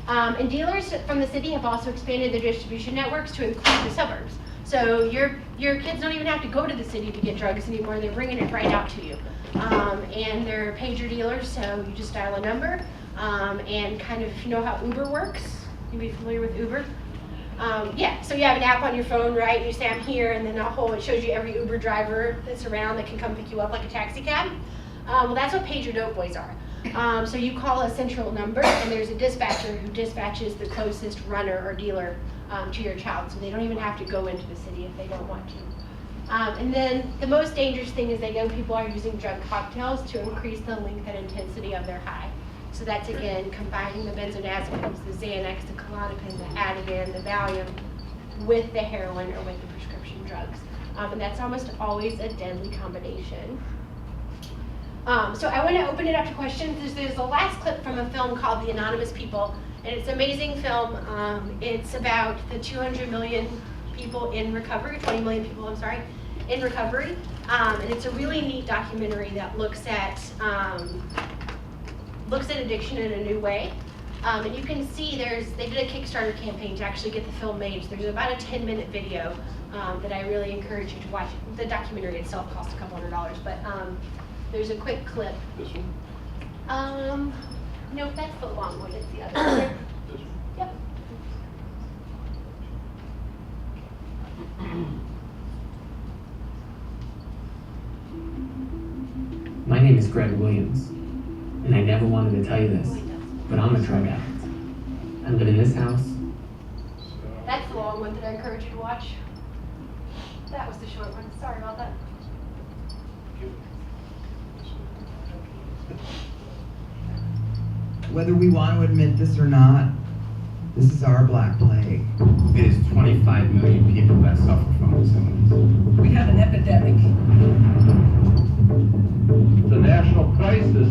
And dealers from the city have also expanded their distribution networks to include the suburbs. So your kids don't even have to go to the city to get drugs anymore. They're bringing it right out to you. And they're pager dealers, so you just dial a number. And kind of, if you know how Uber works, you be familiar with Uber? So you have an app on your phone, right? You say, I'm here, and then it shows you every Uber driver that's around that can come pick you up like a taxi cab. Well, that's what pager dope boys are. So you call a central number, and there's a dispatcher who dispatches the closest runner or dealer to your child, so they don't even have to go into the city if they don't want to. And then the most dangerous thing is that young people are using drug cocktails to increase the length and intensity of their high. So that's, again, combining the benzodiazepines, the Xanax, the Klonopin, the Ativan, the Valium with the heroin or with the prescription drugs. And that's almost always a deadly combination. So I want to open it up to questions. There's the last clip from a film called The Anonymous People, and it's an amazing film. It's about the 200 million people in recovery, 20 million people, I'm sorry, in recovery. And it's a really neat documentary that looks at addiction in a new way. And you can see they did a Kickstarter campaign to actually get the film made. So there's about a 10-minute video that I really encourage you to watch. The documentary itself costs a couple $100, but there's a quick clip. This one? Nope, that's the long one, it's the other one. Yep. My name is Greg Williams, and I never wanted to tell you this, but I'm a drug addict. I live in this house. That's the long one that I encourage you to watch. That was the short one, sorry about that. Whether we want to admit this or not, this is our Black Plague. It is 25 million people that suffer from this illness. We have an epidemic. The national crisis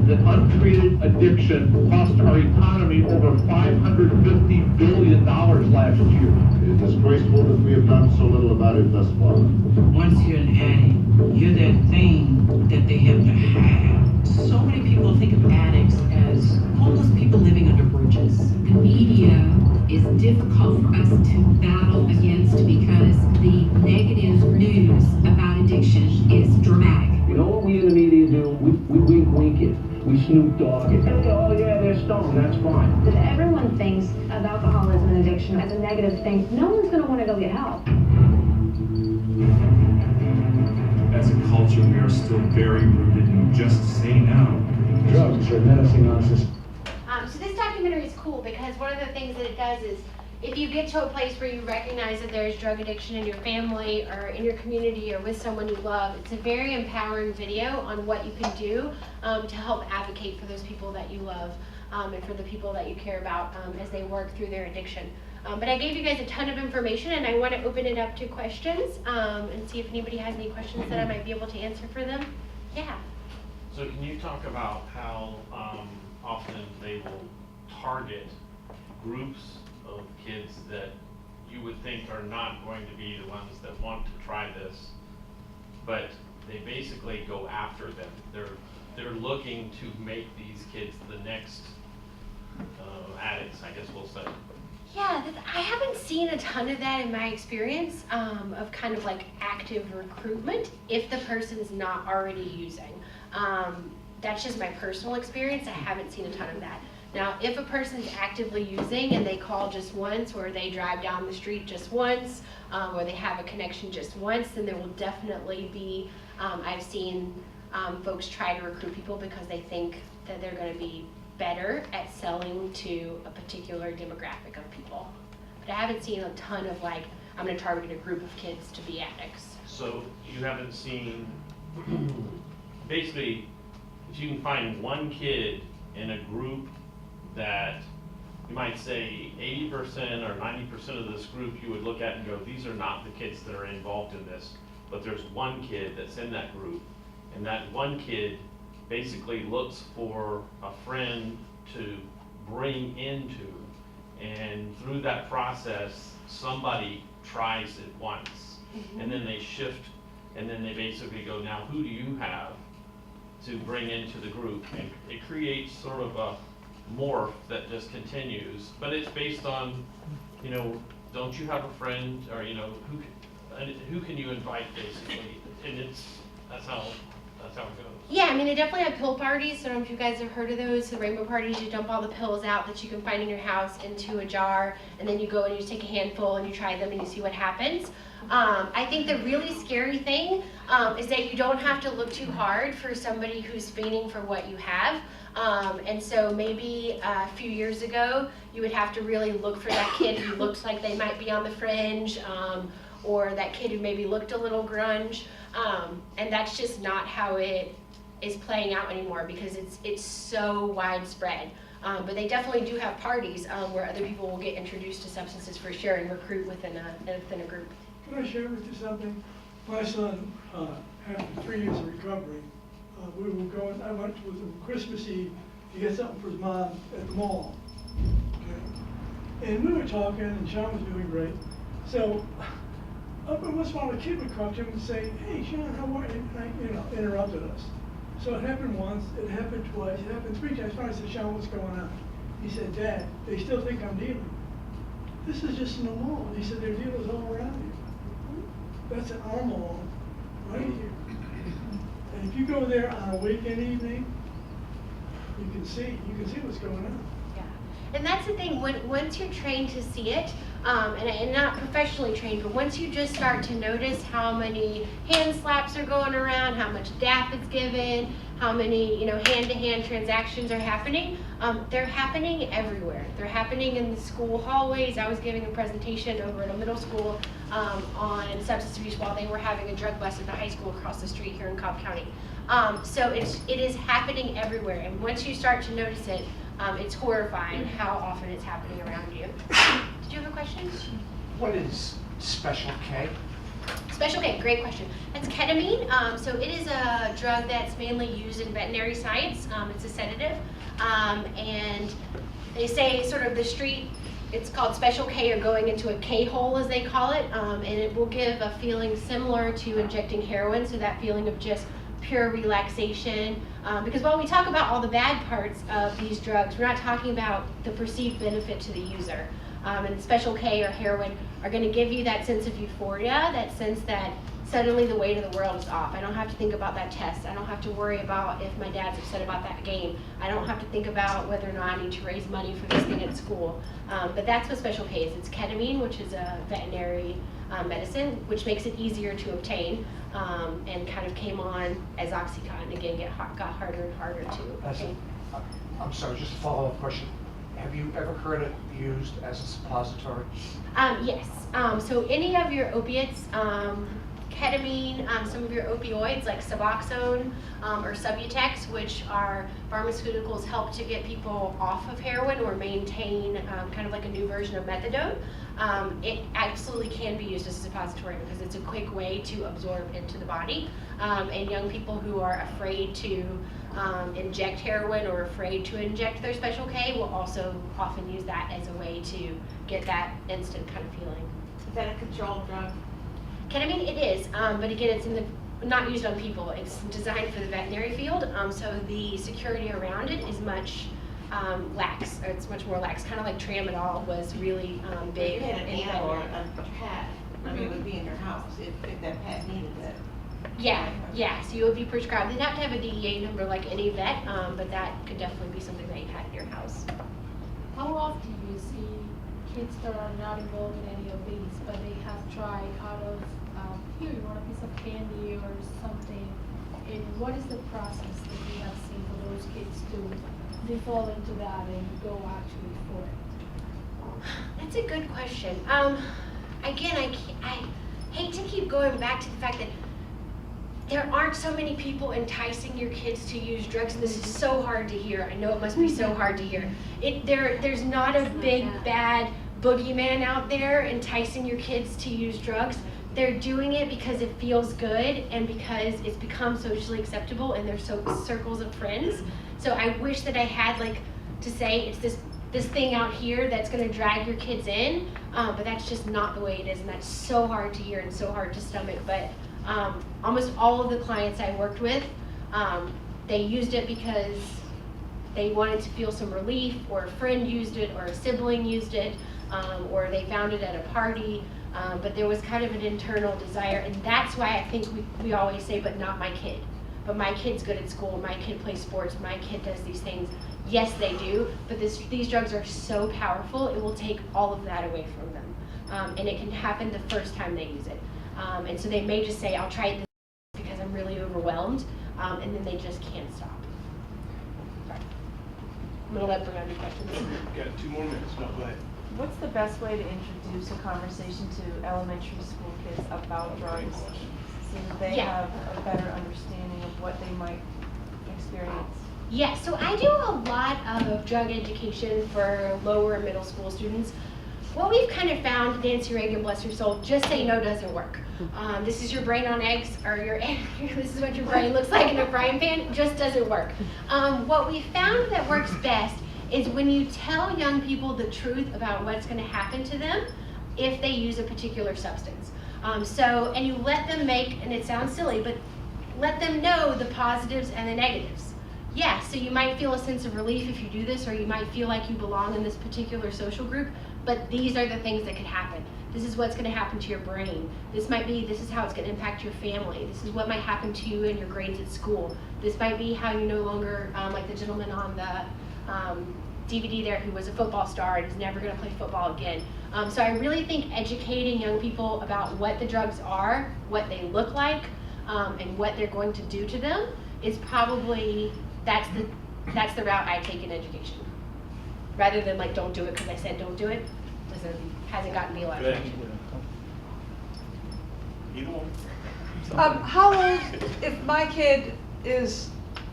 that untreated addiction cost our economy over $550 billion last year. It is disgraceful that we have done so little about it thus far. Once you're an addict, you're that thing that they have to have. So many people think of addicts as homeless people living under bridges. The media is difficult for us to battle against because the negative news about addiction is dramatic. You know what we in the media do? We wink it. We Snoop Dogg it. Oh yeah, they're stoned, that's fine. If everyone thinks of alcoholism and addiction as a negative thing, no one's going to want to go get help. As a culture, we are still very rooted in just say no. Drugs are menacing our society. So this documentary is cool because one of the things that it does is if you get to a place where you recognize that there's drug addiction in your family or in your community or with someone you love, it's a very empowering video on what you can do to help advocate for those people that you love and for the people that you care about as they work through their addiction. But I gave you guys a ton of information and I want to open it up to questions and see if anybody has any questions that I might be able to answer for them. Yeah. So can you talk about how often they will target groups of kids that you would think are not going to be the ones that want to try this, but they basically go after them. They're looking to make these kids the next addicts, I guess we'll say. Yeah, I haven't seen a ton of that in my experience of kind of like active recruitment if the person's not already using. That's just my personal experience. I haven't seen a ton of that. Now, if a person's actively using and they call just once, or they drive down the street just once, or they have a connection just once, then there will definitely be, I've seen folks try to recruit people because they think that they're going to be better at selling to a particular demographic of people. But I haven't seen a ton of like, I'm going to target a group of kids to be addicts. So you haven't seen, basically, if you can find one kid in a group that you might say 80% or 90% of this group you would look at and go, these are not the kids that are involved in this, but there's one kid that's in that group, and that one kid basically looks for a friend to bring into, and through that process, somebody tries it once, and then they shift, and then they basically go, now who do you have to bring into the group? And it creates sort of a morph that just continues, but it's based on, you know, don't you have a friend, or you know, who can you invite basically, and that's how it goes. Yeah, I mean, they definitely have pill parties. So I don't know if you guys have heard of those. The rainbow parties, you dump all the pills out that you can find in your house into a jar, and then you go and you take a handful and you try them and you see what happens. I think the really scary thing is that you don't have to look too hard for somebody who's fiending for what you have. And so maybe a few years ago, you would have to really look for that kid who looks like they might be on the fringe, or that kid who maybe looked a little grunge. And that's just not how it is playing out anymore because it's so widespread. But they definitely do have parties where other people will get introduced to substances for sure and recruit within a group. Can I share with you something? My son, after 3 years of recovery, we were going, I went with him Christmas Eve to get something for his mom at the mall. Okay? And we were talking, and Sean was doing great. So, up in once in a while, a kid would come to him and say, hey, Sean, how are you? And I, interrupted us. So it happened once, it happened twice, it happened 3 times. Finally, I said, Sean, what's going on? He said, Dad, they still think I'm dealing. This is just in the mall. He said, there are dealers all around here. That's an our mall, right here. And if you go there on a weekend evening, you can see what's going on. Yeah, and that's the thing, once you're trained to see it, and not professionally trained, but once you just start to notice how many hand slaps are going around, how much DAP is given, how many, hand-to-hand transactions are happening, they're happening everywhere. They're happening in the school hallways. I was giving a presentation over at a middle school on substance abuse while they were having a drug bust at the high school across the street here in Cobb County. So it is happening everywhere, and once you start to notice it, it's horrifying how often it's happening around you. Did you have a question? What is Special K? Special K, great question. That's ketamine. So it is a drug that's mainly used in veterinary science. It's a sedative. And they say sort of the street, it's called Special K, or going into a K-hole as they call it. And it will give a feeling similar to injecting heroin, so that feeling of just pure relaxation. Because while we talk about all the bad parts of these drugs, we're not talking about the perceived benefit to the user. And Special K or heroin are going to give you that sense of euphoria, that sense that suddenly the weight of the world is off. I don't have to think about that test. I don't have to worry about if my dad's upset about that game. I don't have to think about whether or not I need to raise money for this thing at school. But that's what Special K is. It's ketamine, which is a veterinary medicine, which makes it easier to obtain, and kind of came on as Oxycontin. Again, got harder and harder to obtain. I'm sorry, just a follow-up question. Have you ever heard it used as a suppository? Yes. So any of your opiates, ketamine, some of your opioids like Suboxone or Subutex, which are pharmaceuticals, help to get people off of heroin or maintain kind of like a new version of methadone. It absolutely can be used as a suppository because it's a quick way to absorb into the body. And young people who are afraid to inject heroin or afraid to inject their Special K will also often use that as a way to get that instant kind of feeling. Is that a controlled drug? Ketamine, it is, but again, it's not used on people. It's designed for the veterinary field, so the security around it is much lax, or it's much more lax, kind of like tramadol was really big. If you had an in animal or veterinary. a pet, I mean, it would be in your house if that pet needed it. Yeah, so you would be prescribed. They'd have to have a DEA number like any vet, but that could definitely be something that you had in your house. How often do you see kids that are not involved in any of these, but they have tried out of, here you want a piece of candy or something, and what is the process that you have seen for those kids to default into that and go actually for it? That's a good question. Again, I hate to keep going back to the fact that there aren't so many people enticing your kids to use drugs, and this is so hard to hear. I know it must be so hard to hear. There's not a big bad boogeyman out there enticing your kids to use drugs. They're doing it because it feels good and because it's become socially acceptable in their circles of friends. So I wish that I had to say it's this thing out here that's going to drag your kids in, but that's just not the way it is, and that's so hard to hear and so hard to stomach. But almost all of the clients I worked with, they used it because they wanted to feel some relief, or a friend used it, or a sibling used it, or they found it at a party, but there was kind of an internal desire, and that's why I think we always say, but not my kid. But my kid's good at school, my kid plays sports, my kid does these things. Yes, they do, but these drugs are so powerful, it will take all of that away from them. And it can happen the first time they use it. And so they may just say, I'll try it this because I'm really overwhelmed, and then they just can't stop. I'm going to let Brianna do questions. Got 2 more minutes. No, go ahead. What's the best way to introduce a conversation to elementary school kids about drugs so that they have a better understanding of what they might experience? Yeah, so I do a lot of drug education for lower and middle school students. What we've kind of found, Nancy Reagan, bless her soul, just say no doesn't work. This is your brain on eggs, or this is what your brain looks like in a frying pan, just doesn't work. What we found that works best is when you tell young people the truth about what's going to happen to them if they use a particular substance. And you let them make, and it sounds silly, but let them know the positives and the negatives. Yeah, so you might feel a sense of relief if you do this, or you might feel like you belong in this particular social group, but these are the things that could happen. This is what's gonna happen to your brain. This is how it's gonna impact your family. This is what might happen to you and your grades at school. This might be how you no longer, like the gentleman on the DVD there who was a football star and is never gonna play football again. So I really think educating young people about what the drugs are, what they look like, and what they're going to do to them is probably, that's the route I take in education. Rather than like, don't do it because I said don't do it, because it hasn't gotten me a lot of attention. Either one. How old, if my kid is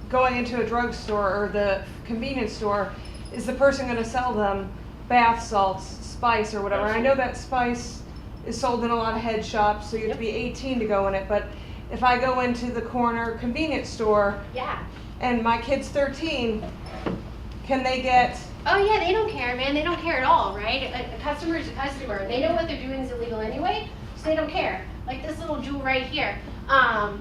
going into a drugstore or the convenience store, is the person going to sell them bath salts, spice, or whatever? I know that spice is sold in a lot of head shops, so you have to be 18 to go in it, but if I go into the corner convenience store and my kid's 13, can they get... Oh yeah, they don't care, man. They don't care at all, right? A customer is a customer. They know what they're doing is illegal anyway, so they don't care. Like this little jewel right here. I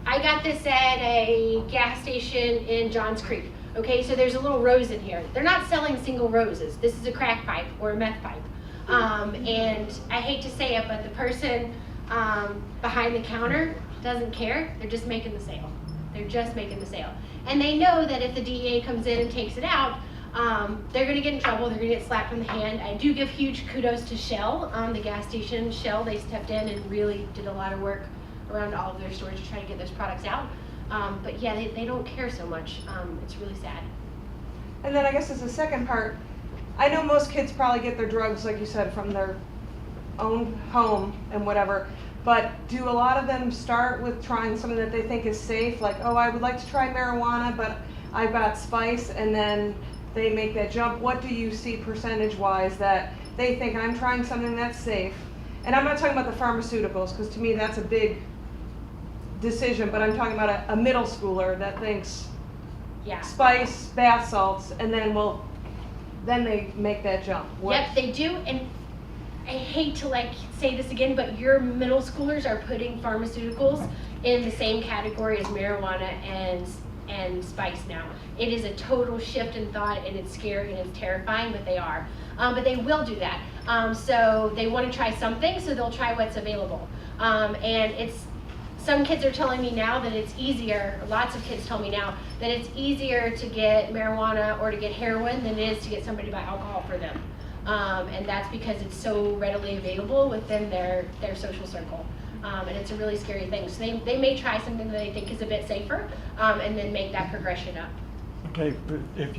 got this at a gas station in Johns Creek. Okay, so there's a little rose in here. They're not selling single roses. This is a crack pipe or a meth pipe. And I hate to say it, but the person behind the counter doesn't care. They're just making the sale. They're just making the sale. And they know that if the DEA comes in and takes it out, they're going to get in trouble. They're going to get slapped on the hand. I do give huge kudos to Shell, the gas station. Shell, they stepped in and really did a lot of work around all of their stores to try to get those products out. But yeah, they don't care so much. It's really sad. And then I guess as a second part, I know most kids probably get their drugs, like you said, from their own home and whatever. But do a lot of them start with trying something that they think is safe? Like, oh, I would like to try marijuana, but I've got spice, and then they make that jump. What do you see percentage-wise that they think, I'm trying something that's safe? And I'm not talking about the pharmaceuticals, because to me that's a big decision, but I'm talking about a middle schooler that thinks spice, bath salts, and then they make that jump. Yep, they do, and I hate to like say this again, but your middle schoolers are putting pharmaceuticals in the same category as marijuana and spice now. It is a total shift in thought, and it's scary and it's terrifying, but they are. But they will do that. So they want to try something, so they'll try what's available. And some kids are telling me now that it's easier, lots of kids tell me now, that it's easier to get marijuana or to get heroin than it is to get somebody to buy alcohol for them. And that's because it's so readily available within their social circle. And it's a really scary thing. So they may try something that they think is a bit safer, and then make that progression up. Okay, but if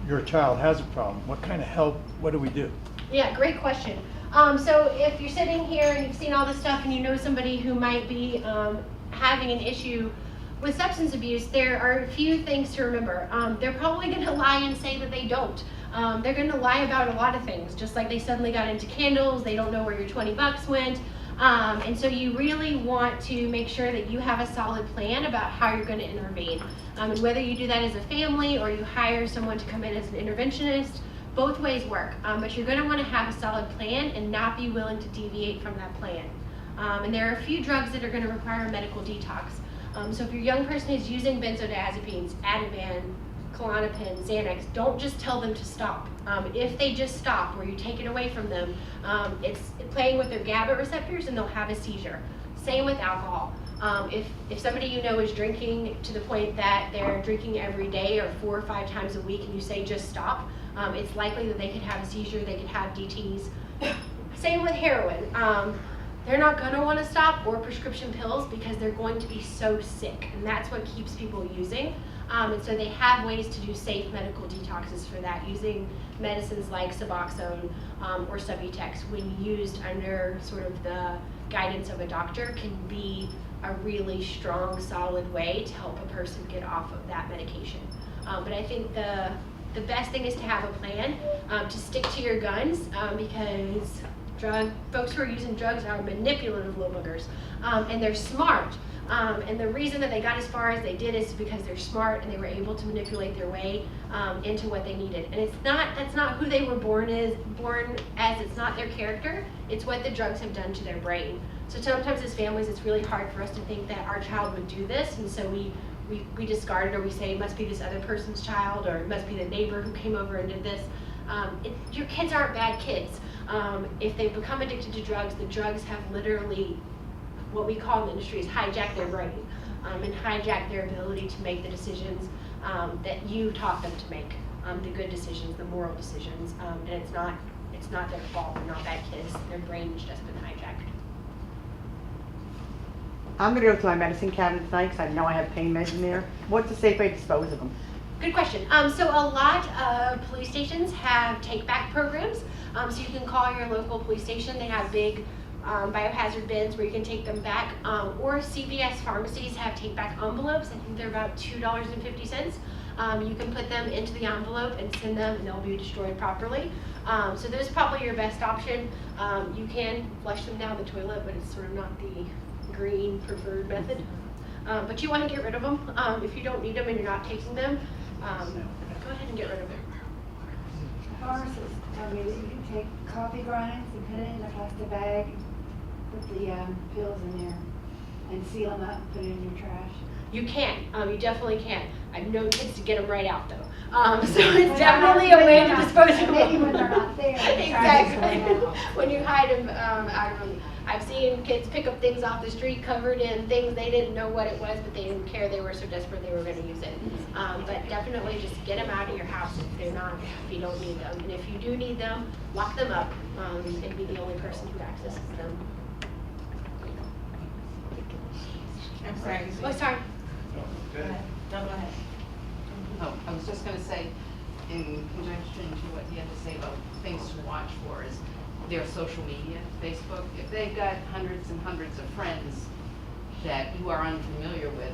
your child has a problem, what kind of help, what do we do? Yeah, great question. So if you're sitting here and you've seen all this stuff and you know somebody who might be having an issue with substance abuse, there are a few things to remember. They're probably going to lie and say that they don't. They're going to lie about a lot of things, just like they suddenly got into candles, they don't know where your 20 bucks went. And so you really want to make sure that you have a solid plan about how you're going to intervene. And whether you do that as a family or you hire someone to come in as an interventionist, both ways work. But you're going to want to have a solid plan and not be willing to deviate from that plan. And there are a few drugs that are going to require a medical detox. So if your young person is using benzodiazepines, Ativan, Klonopin, Xanax, don't just tell them to stop. If they just stop or you take it away from them, it's playing with their GABA receptors and they'll have a seizure. Same with alcohol. If somebody you know is drinking to the point that they're drinking every day or 4 or 5 times a week and you say just stop, it's likely that they could have a seizure, they could have DTs. Same with heroin. They're not going to want to stop, or prescription pills, because they're going to be so sick, and that's what keeps people using. And so they have ways to do safe medical detoxes for that, using medicines like Suboxone or Subutex, when used under sort of the guidance of a doctor, can be a really strong, solid way to help a person get off of that medication. But I think the best thing is to have a plan, to stick to your guns, because folks who are using drugs are manipulative little boogers, and they're smart. And the reason that they got as far as they did is because they're smart and they were able to manipulate their way into what they needed. And that's not who they were born as, it's not their character, it's what the drugs have done to their brain. So sometimes as families, it's really hard for us to think that our child would do this, and so we we discard it, or we say it must be this other person's child, or it must be the neighbor who came over and did this. Your kids aren't bad kids. If they become addicted to drugs, the drugs have literally, what we call in the industry, is hijack their brain, and hijack their ability to make the decisions that you taught them to make, the good decisions, the moral decisions, and it's not their fault. They're not bad kids. Their brain's just been hijacked. I'm going to go to my medicine cabinet tonight because I know I have pain meds in there. What's the safe way to dispose of them? Good question. So a lot of police stations have take-back programs. So you can call your local police station. They have big biohazard bins where you can take them back. Or CVS pharmacies have take-back envelopes. I think they're about $2.50. You can put them into the envelope and send them, and they'll be destroyed properly. So those are probably your best option. You can flush them down the toilet, but it's sort of not the green preferred method. But you want to get rid of them. If you don't need them and you're not taking them, go ahead and get rid of them. Pharmacists tell me that you can take coffee grinds and put it in a plastic bag, put the pills in there, and seal them up and put it in your trash. You can. You definitely can. I've known kids to get them right out though. So it's definitely a way to dispose of them. Maybe when they're not there. Exactly. When you hide them out of them. I've seen kids pick up things off the street covered in things they didn't know what it was, but they didn't care. They were so desperate they were going to use it. But definitely just get them out of your house if you don't need them. And if you do need them, lock them up and be the only person who accesses them. I'm sorry. Oh, sorry. Go ahead. No, go ahead. Oh, I was just going to say, in conjunction to what you had to say about things to watch for, is their social media, Facebook. If they've got hundreds and hundreds of friends that you are unfamiliar with,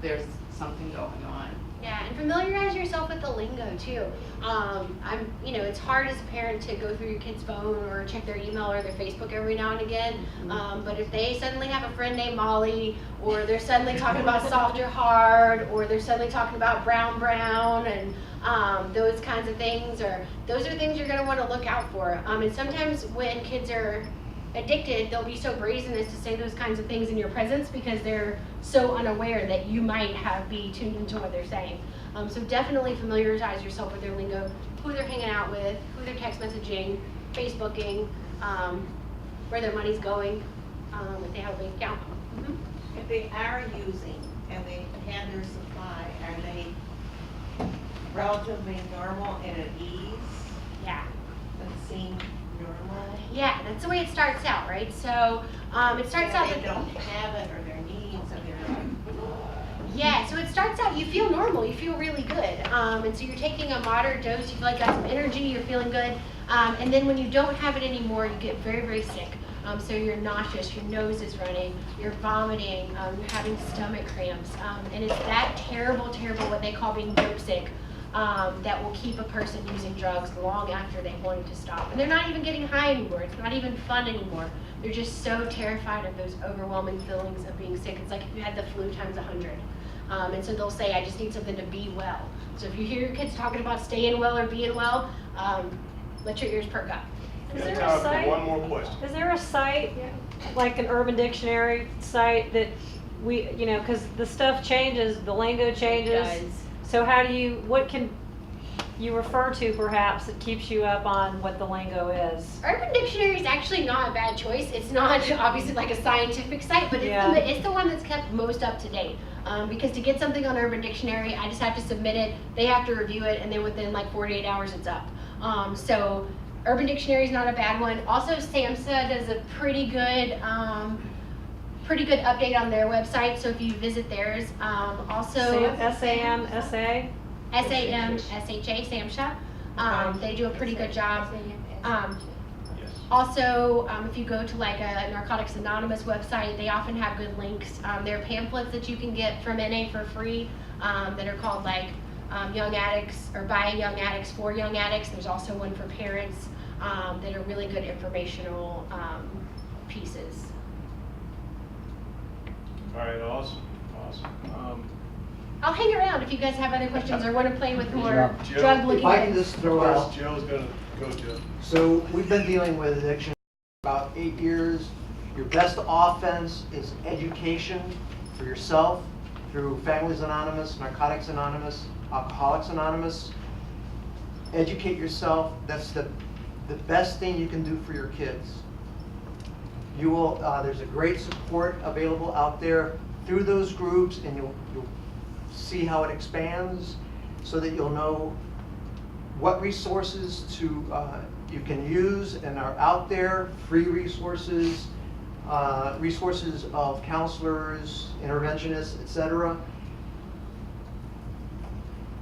there's something going on. Yeah, and familiarize yourself with the lingo too. It's hard as a parent to go through your kid's phone or check their email or their Facebook every now and again. But if they suddenly have a friend named Molly, or they're suddenly talking about soft or hard, or they're suddenly talking about brown, and those kinds of things, or those are things you're going to want to look out for. And sometimes when kids are addicted, they'll be so brazen as to say those kinds of things in your presence because they're so unaware that you might be tuned into what they're saying. So definitely familiarize yourself with their lingo, who they're hanging out with, who they're text messaging, Facebooking, where their money's going, if they have a bank account. If they are using and they have their supply, are they relatively normal and at ease? Yeah. That seem normal? Yeah, that's the way it starts out, right? So it starts out that they don't have it, or their needs, or their yeah. So it starts out, you feel normal, you feel really good, and so you're taking a moderate dose. You feel like you got some energy, you're feeling good, and then when you don't have it anymore, you get very, very sick. So you're nauseous, your nose is running, you're vomiting, you're having stomach cramps, and it's that terrible, what they call being dope sick. That will keep a person using drugs long after they've wanted to stop. And they're not even getting high anymore. It's not even fun anymore. They're just so terrified of those overwhelming feelings of being sick. It's like if you had the flu times 100. And so they'll say, I just need something to be well. So if you hear your kids talking about staying well or being well, let your ears perk up. Is there a site? One more question. Is there a site, like an Urban Dictionary site that because the stuff changes, the lingo changes? It does. So what can you refer to perhaps that keeps you up on what the lingo is? Urban Dictionary is actually not a bad choice. It's not obviously like a scientific site, but it's the one that's kept most up to date. Because to get something on Urban Dictionary, I just have to submit it, they have to review it, and then within like 48 hours it's up. So Urban Dictionary is not a bad one. Also, SAMHSA does a pretty good update on their website, so if you visit theirs, also SAMSA? SAMSHA, SAMHSA. They do a pretty good job. Also, if you go to like a Narcotics Anonymous website, they often have good links. There are pamphlets that you can get from NA for free that are called like Young Addicts, or by Young Addicts for Young Addicts. There's also one for parents that are really good informational pieces. All right, awesome. I'll hang around if you guys have other questions or want to play with more drug-looking. If I can just throw out. Joe's gonna go, Joe. So we've been dealing with addiction for about 8 years. Your best offense is education for yourself through Families Anonymous, Narcotics Anonymous, Alcoholics Anonymous. Educate yourself. That's the best thing you can do for your kids. You will, there's a great support available out there through those groups, and you'll see how it expands so that you'll know what resources you can use and are out there, free resources, resources of counselors, interventionists, etc.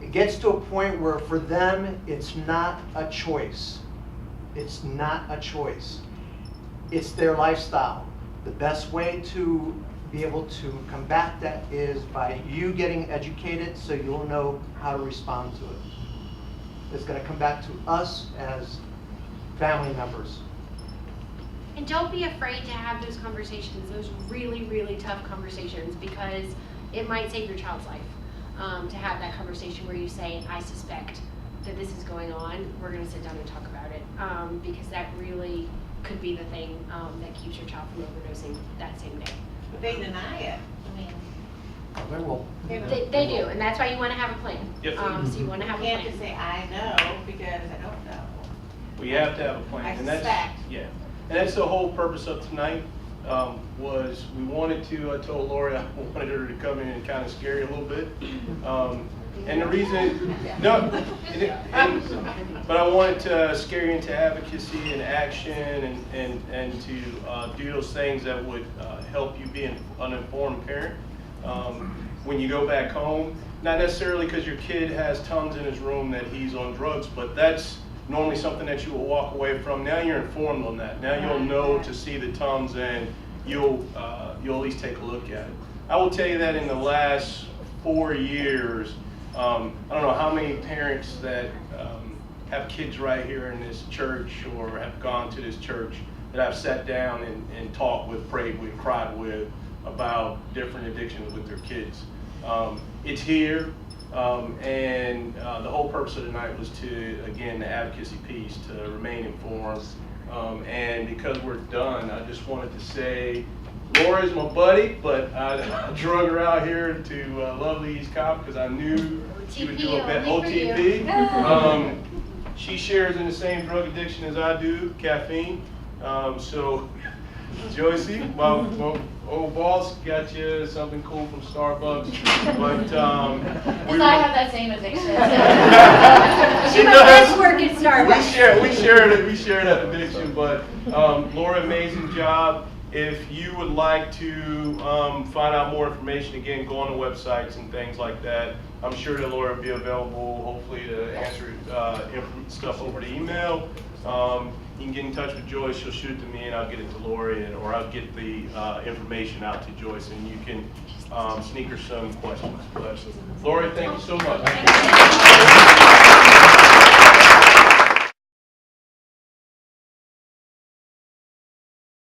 It gets to a point where for them, it's not a choice. It's not a choice. It's their lifestyle. The best way to be able to combat that is by you getting educated so you'll know how to respond to it. It's going to come back to us as family members. And don't be afraid to have those conversations, those really, really tough conversations, because it might save your child's life. To have that conversation where you say, I suspect that this is going on, we're going to sit down and talk about it, because that really could be the thing that keeps your child from overdosing that same day. But they deny it. I mean, They will. They do, and that's why you want to have a plan. Yes. So you want to have a you plan. can't just say, I know, because I don't know. We have to have a plan. I And that's, suspect. yeah. And that's the whole purpose of tonight, was we wanted to, I told Lorie I wanted her to come in and kind of scare you a little bit. And the reason, but I wanted to scare you into advocacy and action and to do those things that would help you be an informed parent. When you go back home, not necessarily because your kid has tons in his room that he's on drugs, but that's normally something that you will walk away from. Now you're informed on that. Now you'll know to see the tums, and you'll at least take a look at it. I will tell you that in the last 4 years, I don't know how many parents that have kids right here in this church or have gone to this church that I've sat down and talked with, prayed with, cried with about different addictions with their kids. It's here, and the whole purpose of tonight was to, again, the advocacy piece, to remain informed. And because we're done, I just wanted to say, Lori's my buddy, but I drug her out here to lovely East Cobb because I knew she would do a bit OTP. She shares in the same drug addiction as I do, caffeine. So, Joycey, my old boss got you something cool from Starbucks, but Because I have that same addiction. She does work at Starbucks. We share that addiction, but Laura, amazing job. If you would like to find out more information, again, go on the websites and things like that. I'm sure that Laura will be available, hopefully, to answer stuff over the email. You can get in touch with Joyce. She'll shoot it to me, and I'll get it to Lorie, or I'll get the information out to Joyce, and you can sneak her some questions. But Lorie, thank you so much.